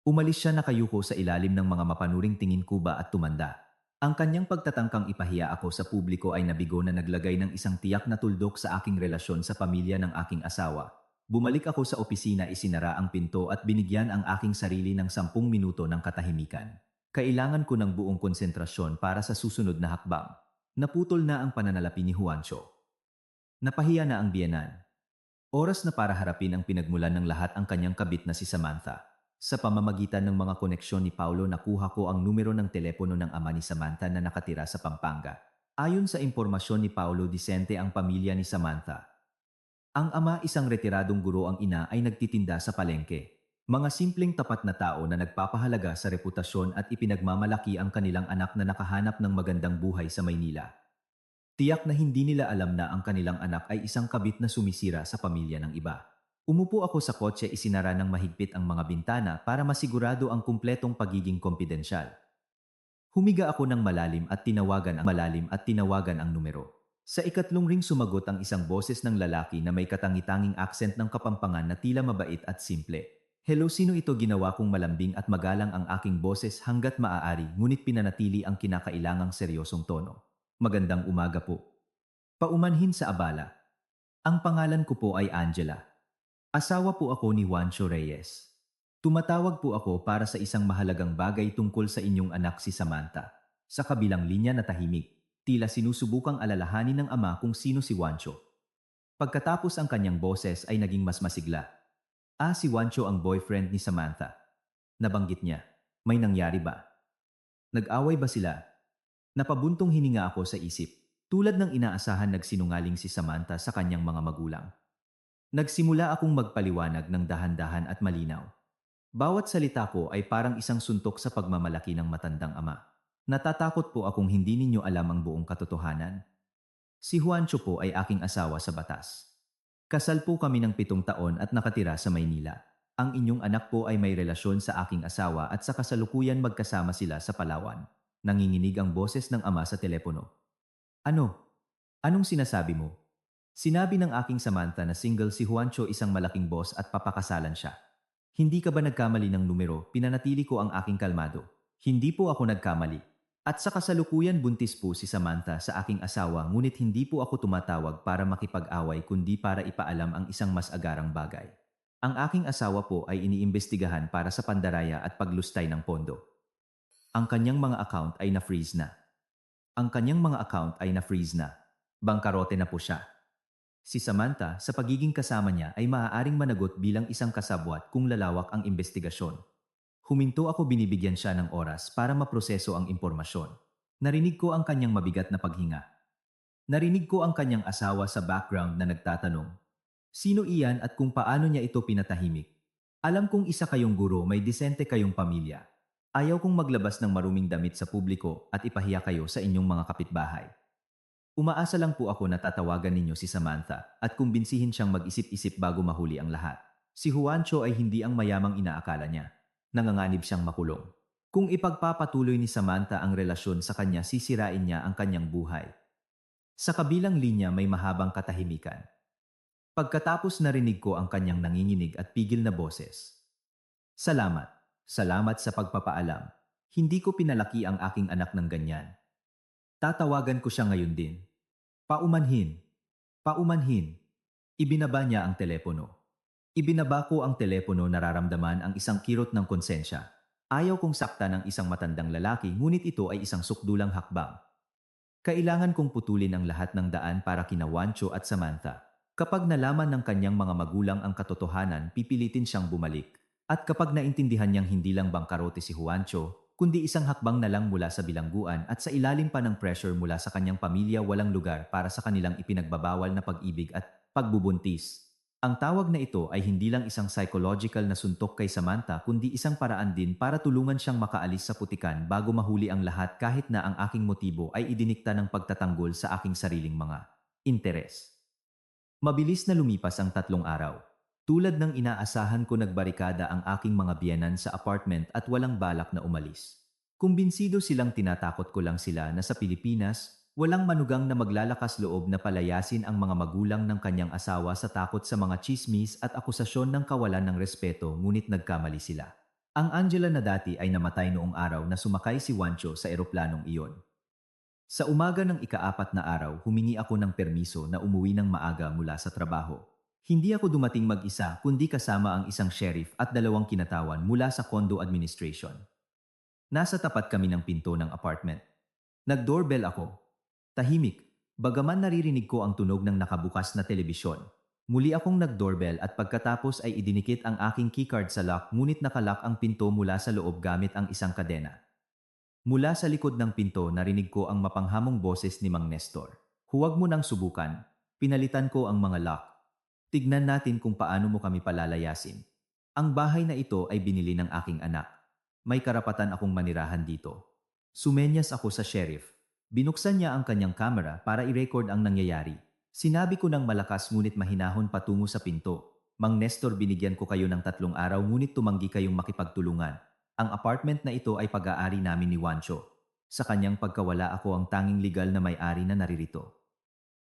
Umalis siya nakayuko sa ilalim ng mga mapanuring tingin kuba at tumanda. Ang kanyang pagtatangkang ipahiya ako sa publiko ay nabigo na naglagay ng isang tiyak na tuldok sa aking relasyon sa pamilya ng aking asawa. Bumalik ako sa opisina, isinara ang pinto at binigyan ang aking sarili ng 10 minuto ng katahimikan. Kailangan ko ng buong konsentrasyon para sa susunod na hakbang. Naputol na ang pananalapi ni Juancho. Napahiya na ang biyenan. Oras na para harapin ang pinagmulan ng lahat ang kanyang kabit na si Samantha. Sa pamamagitan ng mga koneksyon ni Paulo nakuha ko ang numero ng telepono ng ama ni Samantha na nakatira sa Pampanga. Ayon sa impormasyon ni Paulo Dicente ang pamilya ni Samantha. Ang ama isang retiradong guro ang ina ay nagtitinda sa palengke. Mga simpleng tapat na tao na nagpapahalaga sa reputasyon at ipinagmamalaki ang kanilang anak na nakahanap ng magandang buhay sa Maynila. Tiyak na hindi nila alam na ang kanilang anak ay isang kabit na sumisira sa pamilya ng iba. Umupo ako sa kotse isinara ng mahigpit ang mga bintana para masigurado ang kumpletong pagiging kompidensyal. Humiga ako ng malalim at tinawagan ang numero. Sa ikatlong ring sumagot ang isang boses ng lalaki na may katangi-tanging accent ng Kapampangan na tila mabait at simple. Hello, sino ito? Ginawa kong malambing at magalang ang aking boses hanggat maaari ngunit pinanatili ang kinakailangang seryosong tono. Magandang umaga po. Paumanhin sa abala. Ang pangalan ko po ay Angela. Asawa po ako ni Juancho Reyes. Tumatawag po ako para sa isang mahalagang bagay tungkol sa inyong anak si Samantha. Sa kabilang linya na tahimik, tila sinusubukang alalahanin ng ama kung sino si Juancho. Pagkatapos ang kanyang boses ay naging mas masigla. Si Juancho ang boyfriend ni Samantha. Nabanggit niya. May nangyari ba? Nag-away ba sila? Napabuntong hininga ako sa isip. Tulad ng inaasahan nagsinungaling si Samantha sa kanyang mga magulang. Nagsimula akong magpaliwanag ng dahan-dahan at malinaw. Bawat salita ko ay parang isang suntok sa pagmamalaki ng matandang ama. Natatakot po akong hindi ninyo alam ang buong katotohanan. Si Juancho po ay aking asawa sa batas. Kasal po kami ng 7 taon at nakatira sa Maynila. Ang inyong anak po ay may relasyon sa aking asawa at sa kasalukuyan magkasama sila sa Palawan. Nanginginig ang boses ng ama sa telepono. Ano? Anong sinasabi mo? Sinabi ng aking Samantha na single si Juancho, isang malaking boss at papakasalan siya. Hindi ka ba nagkamali ng numero? Pinanatili ko ang aking kalmado. Hindi po ako nagkamali. At sa kasalukuyan buntis po si Samantha sa aking asawa ngunit hindi po ako tumatawag para makipag-away kundi para ipaalam ang isang mas agarang bagay. Ang aking asawa po ay iniimbestigahan para sa pandaraya at paglustay ng pondo. Ang kanyang mga account ay na-freeze na. Bangkarote na po siya. Si Samantha, sa pagiging kasama niya ay maaaring managot bilang isang kasabwat kung lalawak ang investigasyon. Huminto ako, binibigyan siya ng oras para maproseso ang impormasyon. Narinig ko ang kanyang mabigat na paghinga. Narinig ko ang kanyang asawa sa background na nagtatanong, sino iyan at kung paano niya ito pinatahimik? Alam kong isa kayong guro, may disente kayong pamilya. Ayaw kong maglabas ng maruming damit sa publiko at ipahiya kayo sa inyong mga kapitbahay. Umaasa lang po ako na tatawagan ninyo si Samantha at kumbinsihin siyang mag-isip-isip bago mahuli ang lahat. Si Juancho ay hindi ang mayamang inaakala niya. Nanganganib siyang makulong. Kung ipagpapatuloy ni Samantha ang relasyon sa kanya, sisirain niya ang kanyang buhay. Sa kabilang linya may mahabang katahimikan. Pagkatapos narinig ko ang kanyang nanginginig at pigil na boses. Salamat. Salamat sa pagpapaalam. Hindi ko pinalaki ang aking anak ng ganyan. Tatawagan ko siya ngayon din. Paumanhin. Paumanhin. Ibinaba niya ang telepono. Ibinaba ko ang telepono, nararamdaman ang isang kirot ng konsensya. Ayaw kong saktan ng isang matandang lalaki ngunit ito ay isang sukdulang hakbang. Kailangan kong putulin ang lahat ng daan para kina Juancho at Samantha. Kapag nalaman ng kanyang mga magulang ang katotohanan, pipilitin siyang bumalik. At kapag naintindihan niyang hindi lang bangkarote si Juancho, kundi isang hakbang na lang mula sa bilangguan at sa ilalim pa ng pressure mula sa kanyang pamilya, walang lugar para sa kanilang ipinagbabawal na pag-ibig at pagbubuntis. Ang tawag na ito ay hindi lang isang psychological na suntok kay Samantha kundi isang paraan din para tulungan siyang makaalis sa putikan bago mahuli ang lahat, kahit na ang aking motibo ay idinikta ng pagtatanggol sa aking sariling mga interes. Mabilis na lumipas ang 3 araw. Tulad ng inaasahan ko, nagbarikada ang aking mga biyenan sa apartment at walang balak na umalis. Kumbinsido silang tinatakot ko lang sila na sa Pilipinas, walang manugang na maglalakas loob na palayasin ang mga magulang ng kanyang asawa sa takot sa mga tsismis at akusasyon ng kawalan ng respeto, ngunit nagkamali sila. Ang Angela na dati ay namatay noong araw na sumakay si Juancho sa eroplanong iyon. Sa umaga ng ika-4 na araw, humingi ako ng permiso na umuwi ng maaga mula sa trabaho. Hindi ako dumating mag-isa kundi kasama ang isang sheriff at 2 kinatawan mula sa condo administration. Nasa tapat kami ng pinto ng apartment. Nag-doorbell ako. Tahimik, bagaman naririnig ko ang tunog ng nakabukas na telebisyon. Muli akong nag-doorbell at pagkatapos ay idinikit ang aking keycard sa lock ngunit nakalock ang pinto mula sa loob gamit ang isang kadena. Mula sa likod ng pinto narinig ko ang mapanghamong boses ni Mang Nestor. Huwag mo nang subukan. Pinalitan ko ang mga lock. Tignan natin kung paano mo kami palalayasin. Ang bahay na ito ay binili ng aking anak. May karapatan akong manirahan dito. Sumenyas ako sa sheriff. Binuksan niya ang kanyang kamera para i-record ang nangyayari. Sinabi ko ng malakas ngunit mahinahon patungo sa pinto. Mang Nestor, binigyan ko kayo ng 3 araw ngunit tumanggi kayong makipagtulungan. Ang apartment na ito ay pag-aari namin ni Juancho. Sa kanyang pagkawala ako ang tanging legal na may-ari na naririto.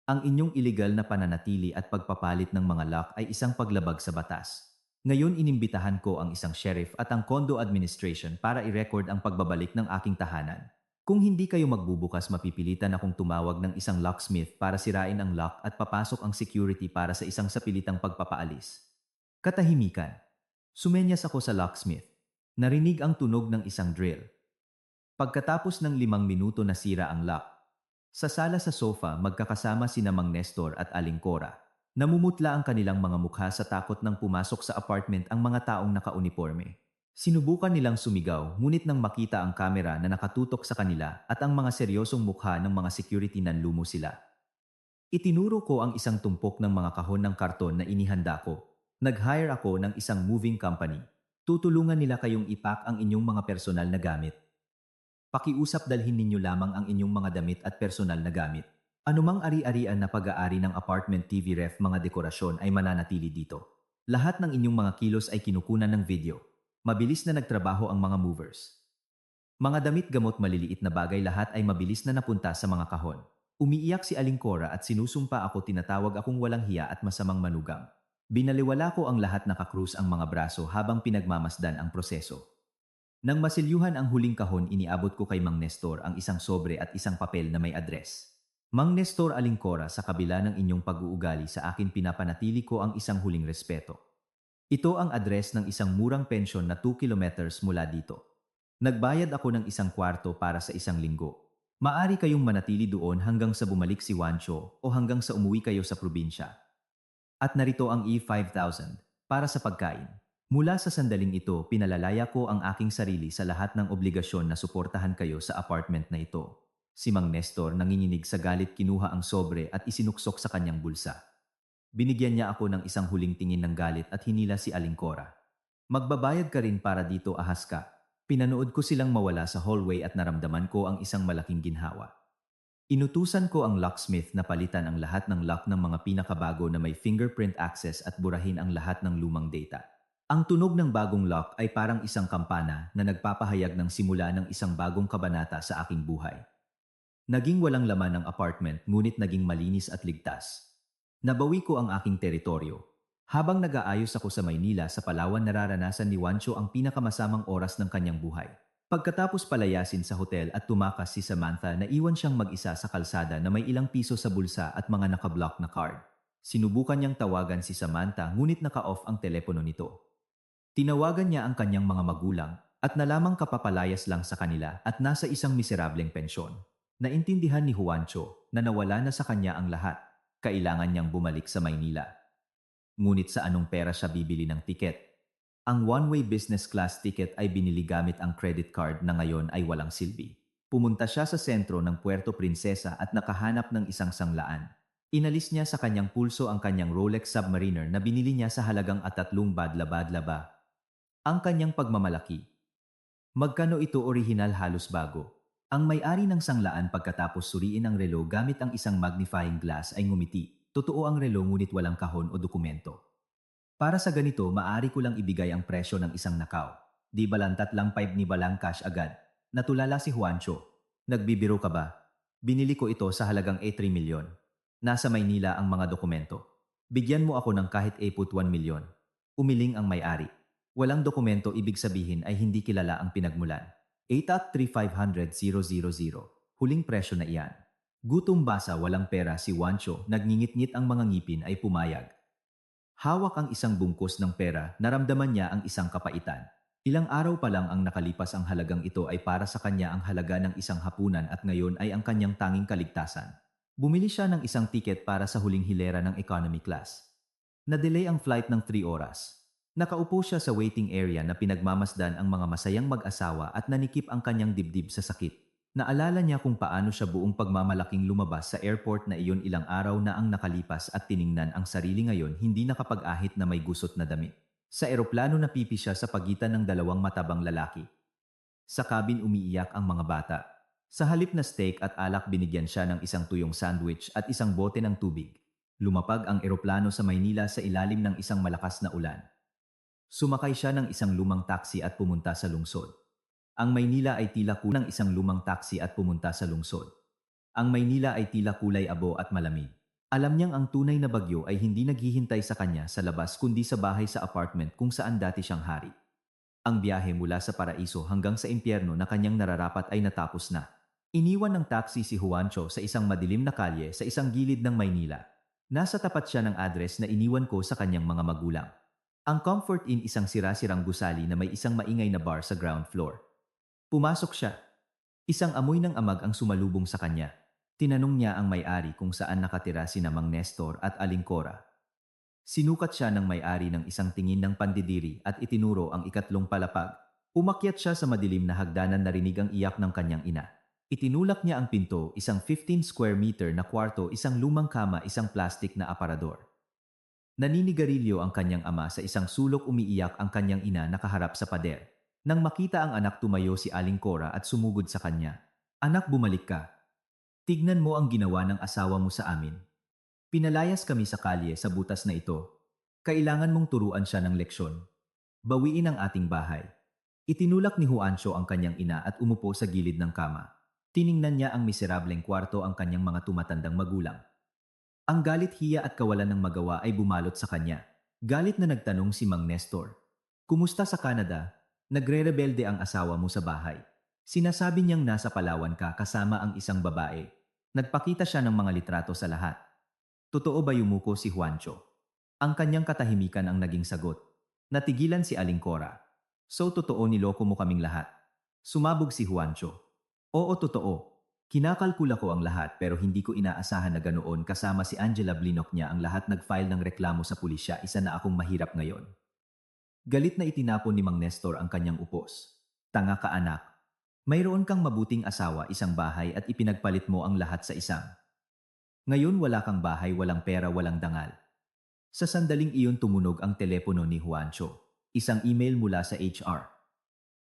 Ang inyong iligal na pananatili at pagpapalit ng mga lock ay isang paglabag sa batas. Ngayon inimbitahan ko ang isang sheriff at ang condo administration para i-record ang pagbabalik ng aking tahanan. Kung hindi kayo magbubukas, mapipilitan akong tumawag ng isang locksmith para sirain ang lock at papasok ang security para sa isang sapilitang pagpapaalis. Katahimikan. Sumenyas ako sa locksmith. Narinig ang tunog ng isang drill. Pagkatapos ng 5 minuto nasira ang lock. Sa sala sa sofa, magkakasama sina Mang Nestor at Aling Cora. Namumutla ang kanilang mga mukha sa takot nang pumasok sa apartment ang mga taong nakauniforme. Sinubukan nilang sumigaw, ngunit nang makita ang kamera na nakatutok sa kanila at ang mga seryosong mukha ng mga security, nanlumo sila. Itinuro ko ang isang tumpok ng mga kahon ng karton na inihanda ko. Nag-hire ako ng isang moving company. Tutulungan nila kayong ipack ang inyong mga personal na gamit. Pakiusap, dalhin ninyo lamang ang inyong mga damit at personal na gamit. Anumang ari-arian na pag-aari ng apartment, TV, ref, mga dekorasyon ay mananatili dito. Lahat ng inyong mga kilos ay kinukunan ng video. Mabilis na nagtrabaho ang mga movers. Mga damit, gamot, maliliit na bagay, lahat ay mabilis na napunta sa mga kahon. Umiiyak si Aling Cora at sinusumpa ako, tinatawag akong walang hiya at masamang manugang. Binaliwala ko ang lahat, nakakrus ang mga braso habang pinagmamasdan ang proseso. Nang masilyuhan ang huling kahon, iniabot ko kay Mang Nestor ang isang sobre at isang papel na may address. Mang Nestor, Aling Cora, sa kabila ng inyong pag-uugali sa akin, pinapanatili ko ang isang huling respeto. Ito ang address ng isang murang pensyon na 2 kilometers mula dito. Nagbayad ako ng isang kwarto para sa 1 linggo. Maari kayong manatili doon hanggang sa bumalik si Juancho o hanggang sa umuwi kayo sa probinsya. At narito ang E5,000 para sa pagkain. Mula sa sandaling ito, pinalalaya ko ang aking sarili sa lahat ng obligasyon na suportahan kayo sa apartment na ito. Si Mang Nestor, nanginginig sa galit, kinuha ang sobre at isinuksok sa kanyang bulsa. Binigyan niya ako ng isang huling tingin ng galit at hinila si Aling Cora. Magbabayad ka rin para dito, ahas ka. Pinanood ko silang mawala sa hallway at naramdaman ko ang isang malaking ginhawa. Inutusan ko ang locksmith na palitan ang lahat ng lock ng mga pinakabago na may fingerprint access at burahin ang lahat ng lumang data. Ang tunog ng bagong lock ay parang isang kampana na nagpapahayag ng simula ng isang bagong kabanata sa aking buhay. Naging walang laman ang apartment, ngunit naging malinis at ligtas. Nabawi ko ang aking teritoryo. Habang nag-aayos ako sa Maynila, sa Palawan, nararanasan ni Juancho ang pinakamasamang oras ng kanyang buhay. Pagkatapos palayasin sa hotel at tumakas si Samantha, naiwan siyang mag-isa sa kalsada na may ilang piso sa bulsa at mga nakablock na card. Sinubukan niyang tawagan si Samantha, ngunit naka-off ang telepono nito. Tinawagan niya ang kanyang mga magulang at nalamang kapapalayas lang sa kanila at nasa isang miserableng pensyon. Naintindihan ni Juancho na nawala na sa kanya ang lahat. Kailangan niyang bumalik sa Maynila. Ngunit sa anong pera siya bibili ng tiket? Ang one-way business class ticket ay binili gamit ang credit card na ngayon ay walang silbi. Pumunta siya sa sentro ng Puerto Princesa at nakahanap ng isang sanglaan. Inalis niya sa kanyang pulso ang kanyang Rolex Submariner na binili niya sa halagang at 3 badla-badla. Ang kanyang pagmamalaki. Magkano ito? Orihinal, halos bago. Ang may-ari ng sanglaan pagkatapos suriin ang relo gamit ang isang magnifying glass ay ngumiti. Totoo ang relo, ngunit walang kahon o dokumento. Para sa ganito, maari ko lang ibigay ang presyo ng isang nakaw. Di balantat lang 5 ni balang cash agad. Natulala si Juancho. Nagbibiro ka ba? Binili ko ito sa halagang 3 milyon. Nasa Maynila ang mga dokumento. Bigyan mo ako ng kahit 1 milyon. Umiling ang may-ari. Walang dokumento, ibig sabihin ay hindi kilala ang pinagmulan. 8,300,000. Huling presyo na iyan. Gutom basa, walang pera si Juancho, nagngingit-ngit ang mga ngipin, ay pumayag. Hawak ang isang bungkus ng pera, naramdaman niya ang isang kapaitan. Ilang araw pa lang ang nakalipas ang halagang ito ay para sa kanya ang halaga ng isang hapunan at ngayon ay ang kanyang tanging kaligtasan. Bumili siya ng isang tiket para sa huling hilera ng economy class. Na-delay ang flight ng 3 oras. Nakaupo siya sa waiting area na pinagmamasdan ang mga masayang mag-asawa at nanikip ang kanyang dibdib sa sakit. Naalala niya kung paano siya buong pagmamalaking lumabas sa airport na iyon ilang araw na ang nakalipas at tiningnan ang sarili ngayon hindi nakapag-ahit na may gusot na damit. Sa eroplano napipi siya sa pagitan ng dalawang matabang lalaki. Sa cabin umiiyak ang mga bata. Sa halip na steak at alak binigyan siya ng isang tuyong sandwich at isang bote ng tubig. Lumapag ang eroplano sa Maynila sa ilalim ng isang malakas na ulan. Sumakay siya ng isang lumang taxi at pumunta sa lungsod. Ang Maynila ay tila kulang isang lumang taxi at pumunta sa lungsod. Ang Maynila ay tila kulay abo at malamig. Alam niyang ang tunay na bagyo ay hindi naghihintay sa kanya sa labas kundi sa bahay sa apartment kung saan dati siyang hari. Ang biyahe mula sa paraiso hanggang sa impyerno na kanyang nararapat ay natapos na. Iniwan ng taxi si Juancho sa isang madilim na kalye sa isang gilid ng Maynila. Nasa tapat siya ng address na iniwan ko sa kanyang mga magulang. Ang Comfort Inn isang sira-sirang gusali na may isang maingay na bar sa ground floor. Pumasok siya. Isang amoy ng amag ang sumalubong sa kanya. Tinanong niya ang may-ari kung saan nakatira sina Mang Nestor at Aling Cora. Sinukat siya ng may-ari ng isang tingin ng pandidiri at itinuro ang ikatlong palapag. Umakyat siya sa madilim na hagdanan narinig ang iyak ng kanyang ina. Itinulak niya ang pinto, isang 15 square meter na kwarto, isang lumang kama, isang plastic na aparador. Naninigarilyo ang kanyang ama sa isang sulok, umiiyak ang kanyang ina nakaharap sa pader. Nang makita ang anak tumayo si Aling Cora at sumugod sa kanya. Anak, bumalik ka. Tignan mo ang ginawa ng asawa mo sa amin. Pinalayas kami sa kalye sa butas na ito. Kailangan mong turuan siya ng leksyon. Bawiin ang ating bahay. Itinulak ni Juancho ang kanyang ina at umupo sa gilid ng kama. Tiningnan niya ang miserableng kwarto, ang kanyang mga tumatandang magulang. Ang galit, hiya at kawalan ng magawa ay bumalot sa kanya. Galit na nagtanong si Mang Nestor. Kumusta sa Canada? Nagre-rebelde ang asawa mo sa bahay. Sinasabi niyang nasa Palawan ka kasama ang isang babae. Nagpakita siya ng mga litrato sa lahat. Totoo ba? Yumuko si Juancho. Ang kanyang katahimikan ang naging sagot. Natigilan si Aling Cora. So totoo, niloko mo kaming lahat? Sumabog si Juancho. Oo, totoo. Kinakalkula ko ang lahat pero hindi ko inaasahan na ganoon. Kasama si Angela Blinok niya ang lahat. Nag-file ng reklamo sa pulisya. Isa na akong mahirap ngayon. Galit na itinapon ni Mang Nestor ang kanyang upos. Tanga ka, anak. Mayroon kang mabuting asawa, isang bahay at ipinagpalit mo ang lahat sa isang. Ngayon wala kang bahay, walang pera, walang dangal. Sa sandaling iyon tumunog ang telepono ni Juancho. Isang email mula sa HR.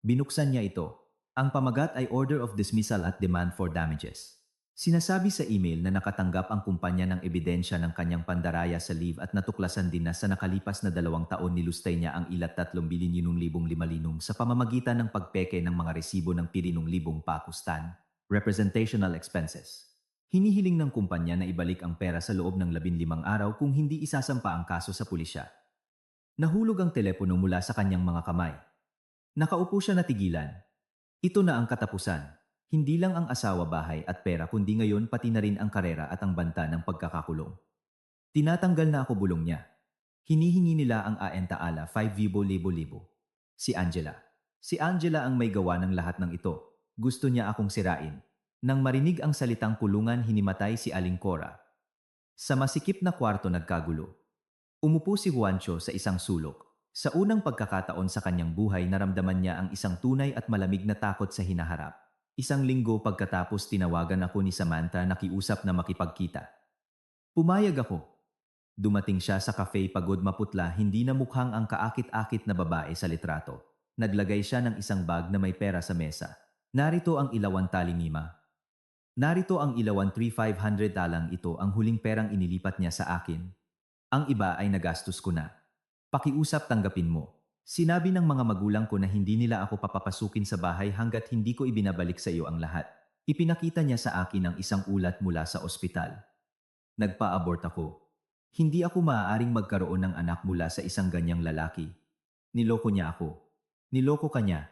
Binuksan niya ito. Ang pamagat ay order of dismissal at demand for damages. Sinasabi sa email na nakatanggap ang kumpanya ng ebidensya ng kanyang pandaraya sa leave at natuklasan din na sa nakalipas na 2 taon nilustay niya ang ilat 3,500,000 sa pamamagitan ng pagpeke ng mga resibo ng 30,000 Pakistan representational expenses. Hinihiling ng kumpanya na ibalik ang pera sa loob ng 15 araw kung hindi isasampa ang kaso sa pulisya. Nahulog ang telepono mula sa kanyang mga kamay. Nakaupo siya natigilan. Ito na ang katapusan. Hindi lang ang asawa, bahay at pera kundi ngayon pati na rin ang karera at ang banta ng pagkakakulong. Tinatanggal na ako, bulong niya. Hinihingi nila ang aentaala 5,000. Si Angela. Si Angela ang may gawa ng lahat ng ito. Gusto niya akong sirain. Nang marinig ang salitang kulungan, hinimatay si Aling Cora. Sa masikip na kwarto nagkagulo. Umupo si Juancho sa isang sulok. Sa unang pagkakataon sa kanyang buhay naramdaman niya ang isang tunay at malamig na takot sa hinaharap. 1 linggo pagkatapos tinawagan ako ni Samantha, nakiusap na makipagkita. Pumayag ako. Dumating siya sa cafe, pagod, maputla, hindi na mukhang ang kaakit-akit na babae sa litrato. Naglagay siya ng isang bag na may pera sa mesa. Narito ang ilawan, talingima. Narito ang ilawan, 3,500 talang, ito ang huling perang inilipat niya sa akin. Ang iba ay nagastos ko na. Pakiusap, tanggapin mo. Sinabi ng mga magulang ko na hindi nila ako papapasukin sa bahay hanggat hindi ko ibinabalik sa iyo ang lahat. Ipinakita niya sa akin ang isang ulat mula sa ospital. Nagpa-abort ako. Hindi ako maaaring magkaroon ng anak mula sa isang ganyang lalaki. Niloko niya ako. Niloko ka niya.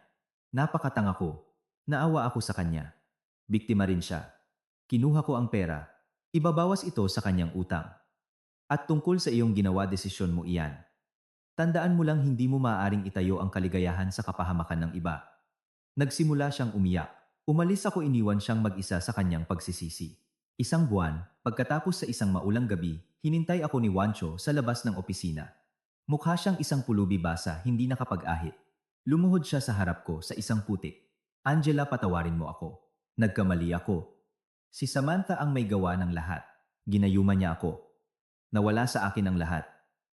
Napakatanga ko. Naawa ako sa kanya. Biktima rin siya. Kinuha ko ang pera. Ibabawas ito sa kanyang utang. At tungkol sa iyong ginawa, desisyon mo iyan. Tandaan mo lang hindi mo maaaring itayo ang kaligayahan sa kapahamakan ng iba. Nagsimula siyang umiyak. Umalis ako iniwan siyang mag-isa sa kanyang pagsisisi. Isang buwan, pagkatapos sa isang maulang gabi, hinintay ako ni Wancho sa labas ng opisina. Mukha siyang isang pulubi basa, hindi nakapag-ahit. Lumuhod siya sa harap ko sa isang putik. Angela, patawarin mo ako. Nagkamali ako. Si Samantha ang may gawa ng lahat. Ginayuma niya ako. Nawala sa akin ang lahat.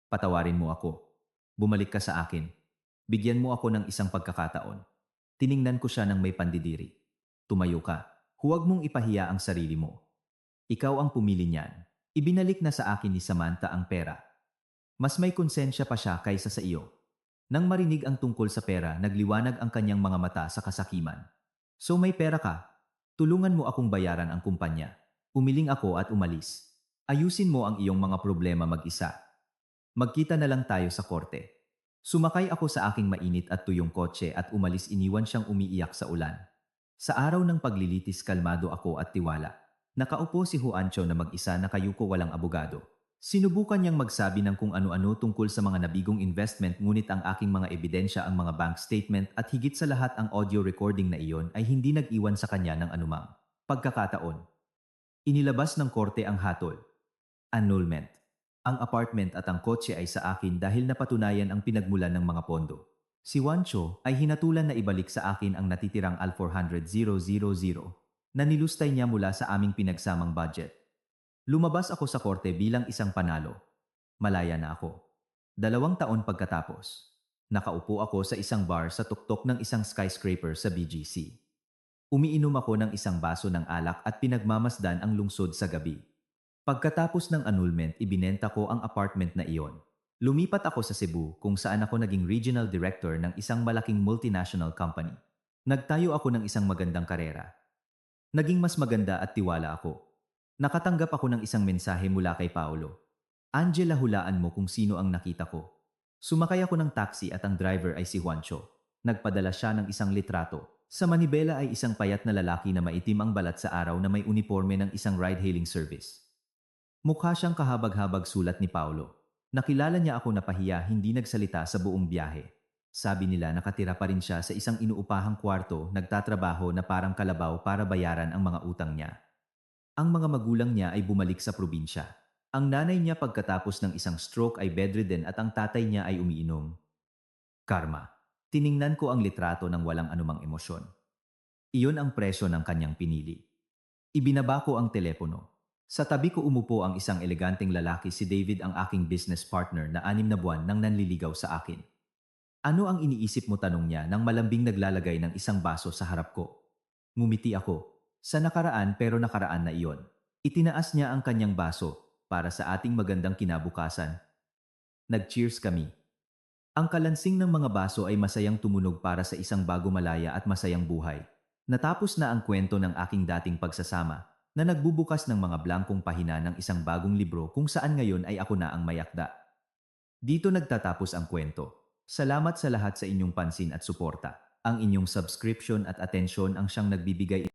Patawarin mo ako. Bumalik ka sa akin. Bigyan mo ako ng isang pagkakataon. Tiningnan ko siya ng may pandidiri. Tumayo ka. Huwag mong ipahiya ang sarili mo. Ikaw ang pumili niyan. Ibinalik na sa akin ni Samantha ang pera. Mas may konsensya pa siya kaysa sa iyo. Nang marinig ang tungkol sa pera, nagliwanag ang kanyang mga mata sa kasakiman. So may pera ka? Tulungan mo akong bayaran ang kumpanya. Umiling ako at umalis. Ayusin mo ang iyong mga problema mag-isa. Magkita na lang tayo sa korte. Sumakay ako sa aking mainit at tuyong kotse at umalis, iniwan siyang umiiyak sa ulan. Sa araw ng paglilitis, kalmado ako at tiwala. Nakaupo si Juancho na mag-isa, nakayuko, walang abogado. Sinubukan niyang magsabi ng kung ano-ano tungkol sa mga nabigong investment, ngunit ang aking mga ebidensya, ang mga bank statement at higit sa lahat ang audio recording na iyon ay hindi nag-iwan sa kanya ng anumang pagkakataon. Inilabas ng korte ang hatol. Annulment. Ang apartment at ang kotse ay sa akin dahil napatunayan ang pinagmulan ng mga pondo. Si Juancho ay hinatulan na ibalik sa akin ang natitirang Al 400,000 na nilustay niya mula sa aming pinagsamang budget. Lumabas ako sa korte bilang isang panalo. Malaya na ako. 2 taon pagkatapos, nakaupo ako sa isang bar sa tuktok ng isang skyscraper sa BGC. Umiinom ako ng isang baso ng alak at pinagmamasdan ang lungsod sa gabi. Pagkatapos ng annulment, ibinenta ko ang apartment na iyon. Lumipat ako sa Cebu kung saan ako naging regional director ng isang malaking multinational company. Nagtayo ako ng isang magandang karera. Naging mas maganda at tiwala ako. Nakatanggap ako ng isang mensahe mula kay Paolo. Angela, hulaan mo kung sino ang nakita ko. Sumakay ako ng taxi at ang driver ay si Juancho. Nagpadala siya ng isang litrato. Sa manibela ay isang payat na lalaki na maitim ang balat sa araw na may uniforme ng isang ride-hailing service. Mukha siyang kahabag-habag, sulat ni Paolo. Nakilala niya ako, napahiya, hindi nagsalita sa buong biyahe. Sabi nila nakatira pa rin siya sa isang inuupahang kwarto, nagtatrabaho na parang kalabaw para bayaran ang mga utang niya. Ang mga magulang niya ay bumalik sa probinsya. Ang nanay niya pagkatapos ng isang stroke ay bedridden at ang tatay niya ay umiinom. Karma. Tiningnan ko ang litrato ng walang anumang emosyon. Iyon ang presyo ng kanyang pinili. Ibinaba ko ang telepono. Sa tabi ko umupo ang isang eleganteng lalaki, si David, ang aking business partner na 6 na buwan nang nanliligaw sa akin. Ano ang iniisip mo, tanong niya nang malambing naglalagay ng isang baso sa harap ko. Ngumiti ako. Sa nakaraan, pero nakaraan na iyon. Itinaas niya ang kanyang baso para sa ating magandang kinabukasan. Nag-cheers kami. Ang kalansing ng mga baso ay masayang tumunog para sa isang bago, malaya at masayang buhay. Natapos na ang kwento ng aking dating pagsasama na nagbubukas ng mga blankong pahina ng isang bagong libro kung saan ngayon ay ako na ang mayakda. Dito nagtatapos ang kwento. Salamat sa lahat sa inyong pansin at suporta. Ang inyong subscription at atensyon ang siyang nagbibigay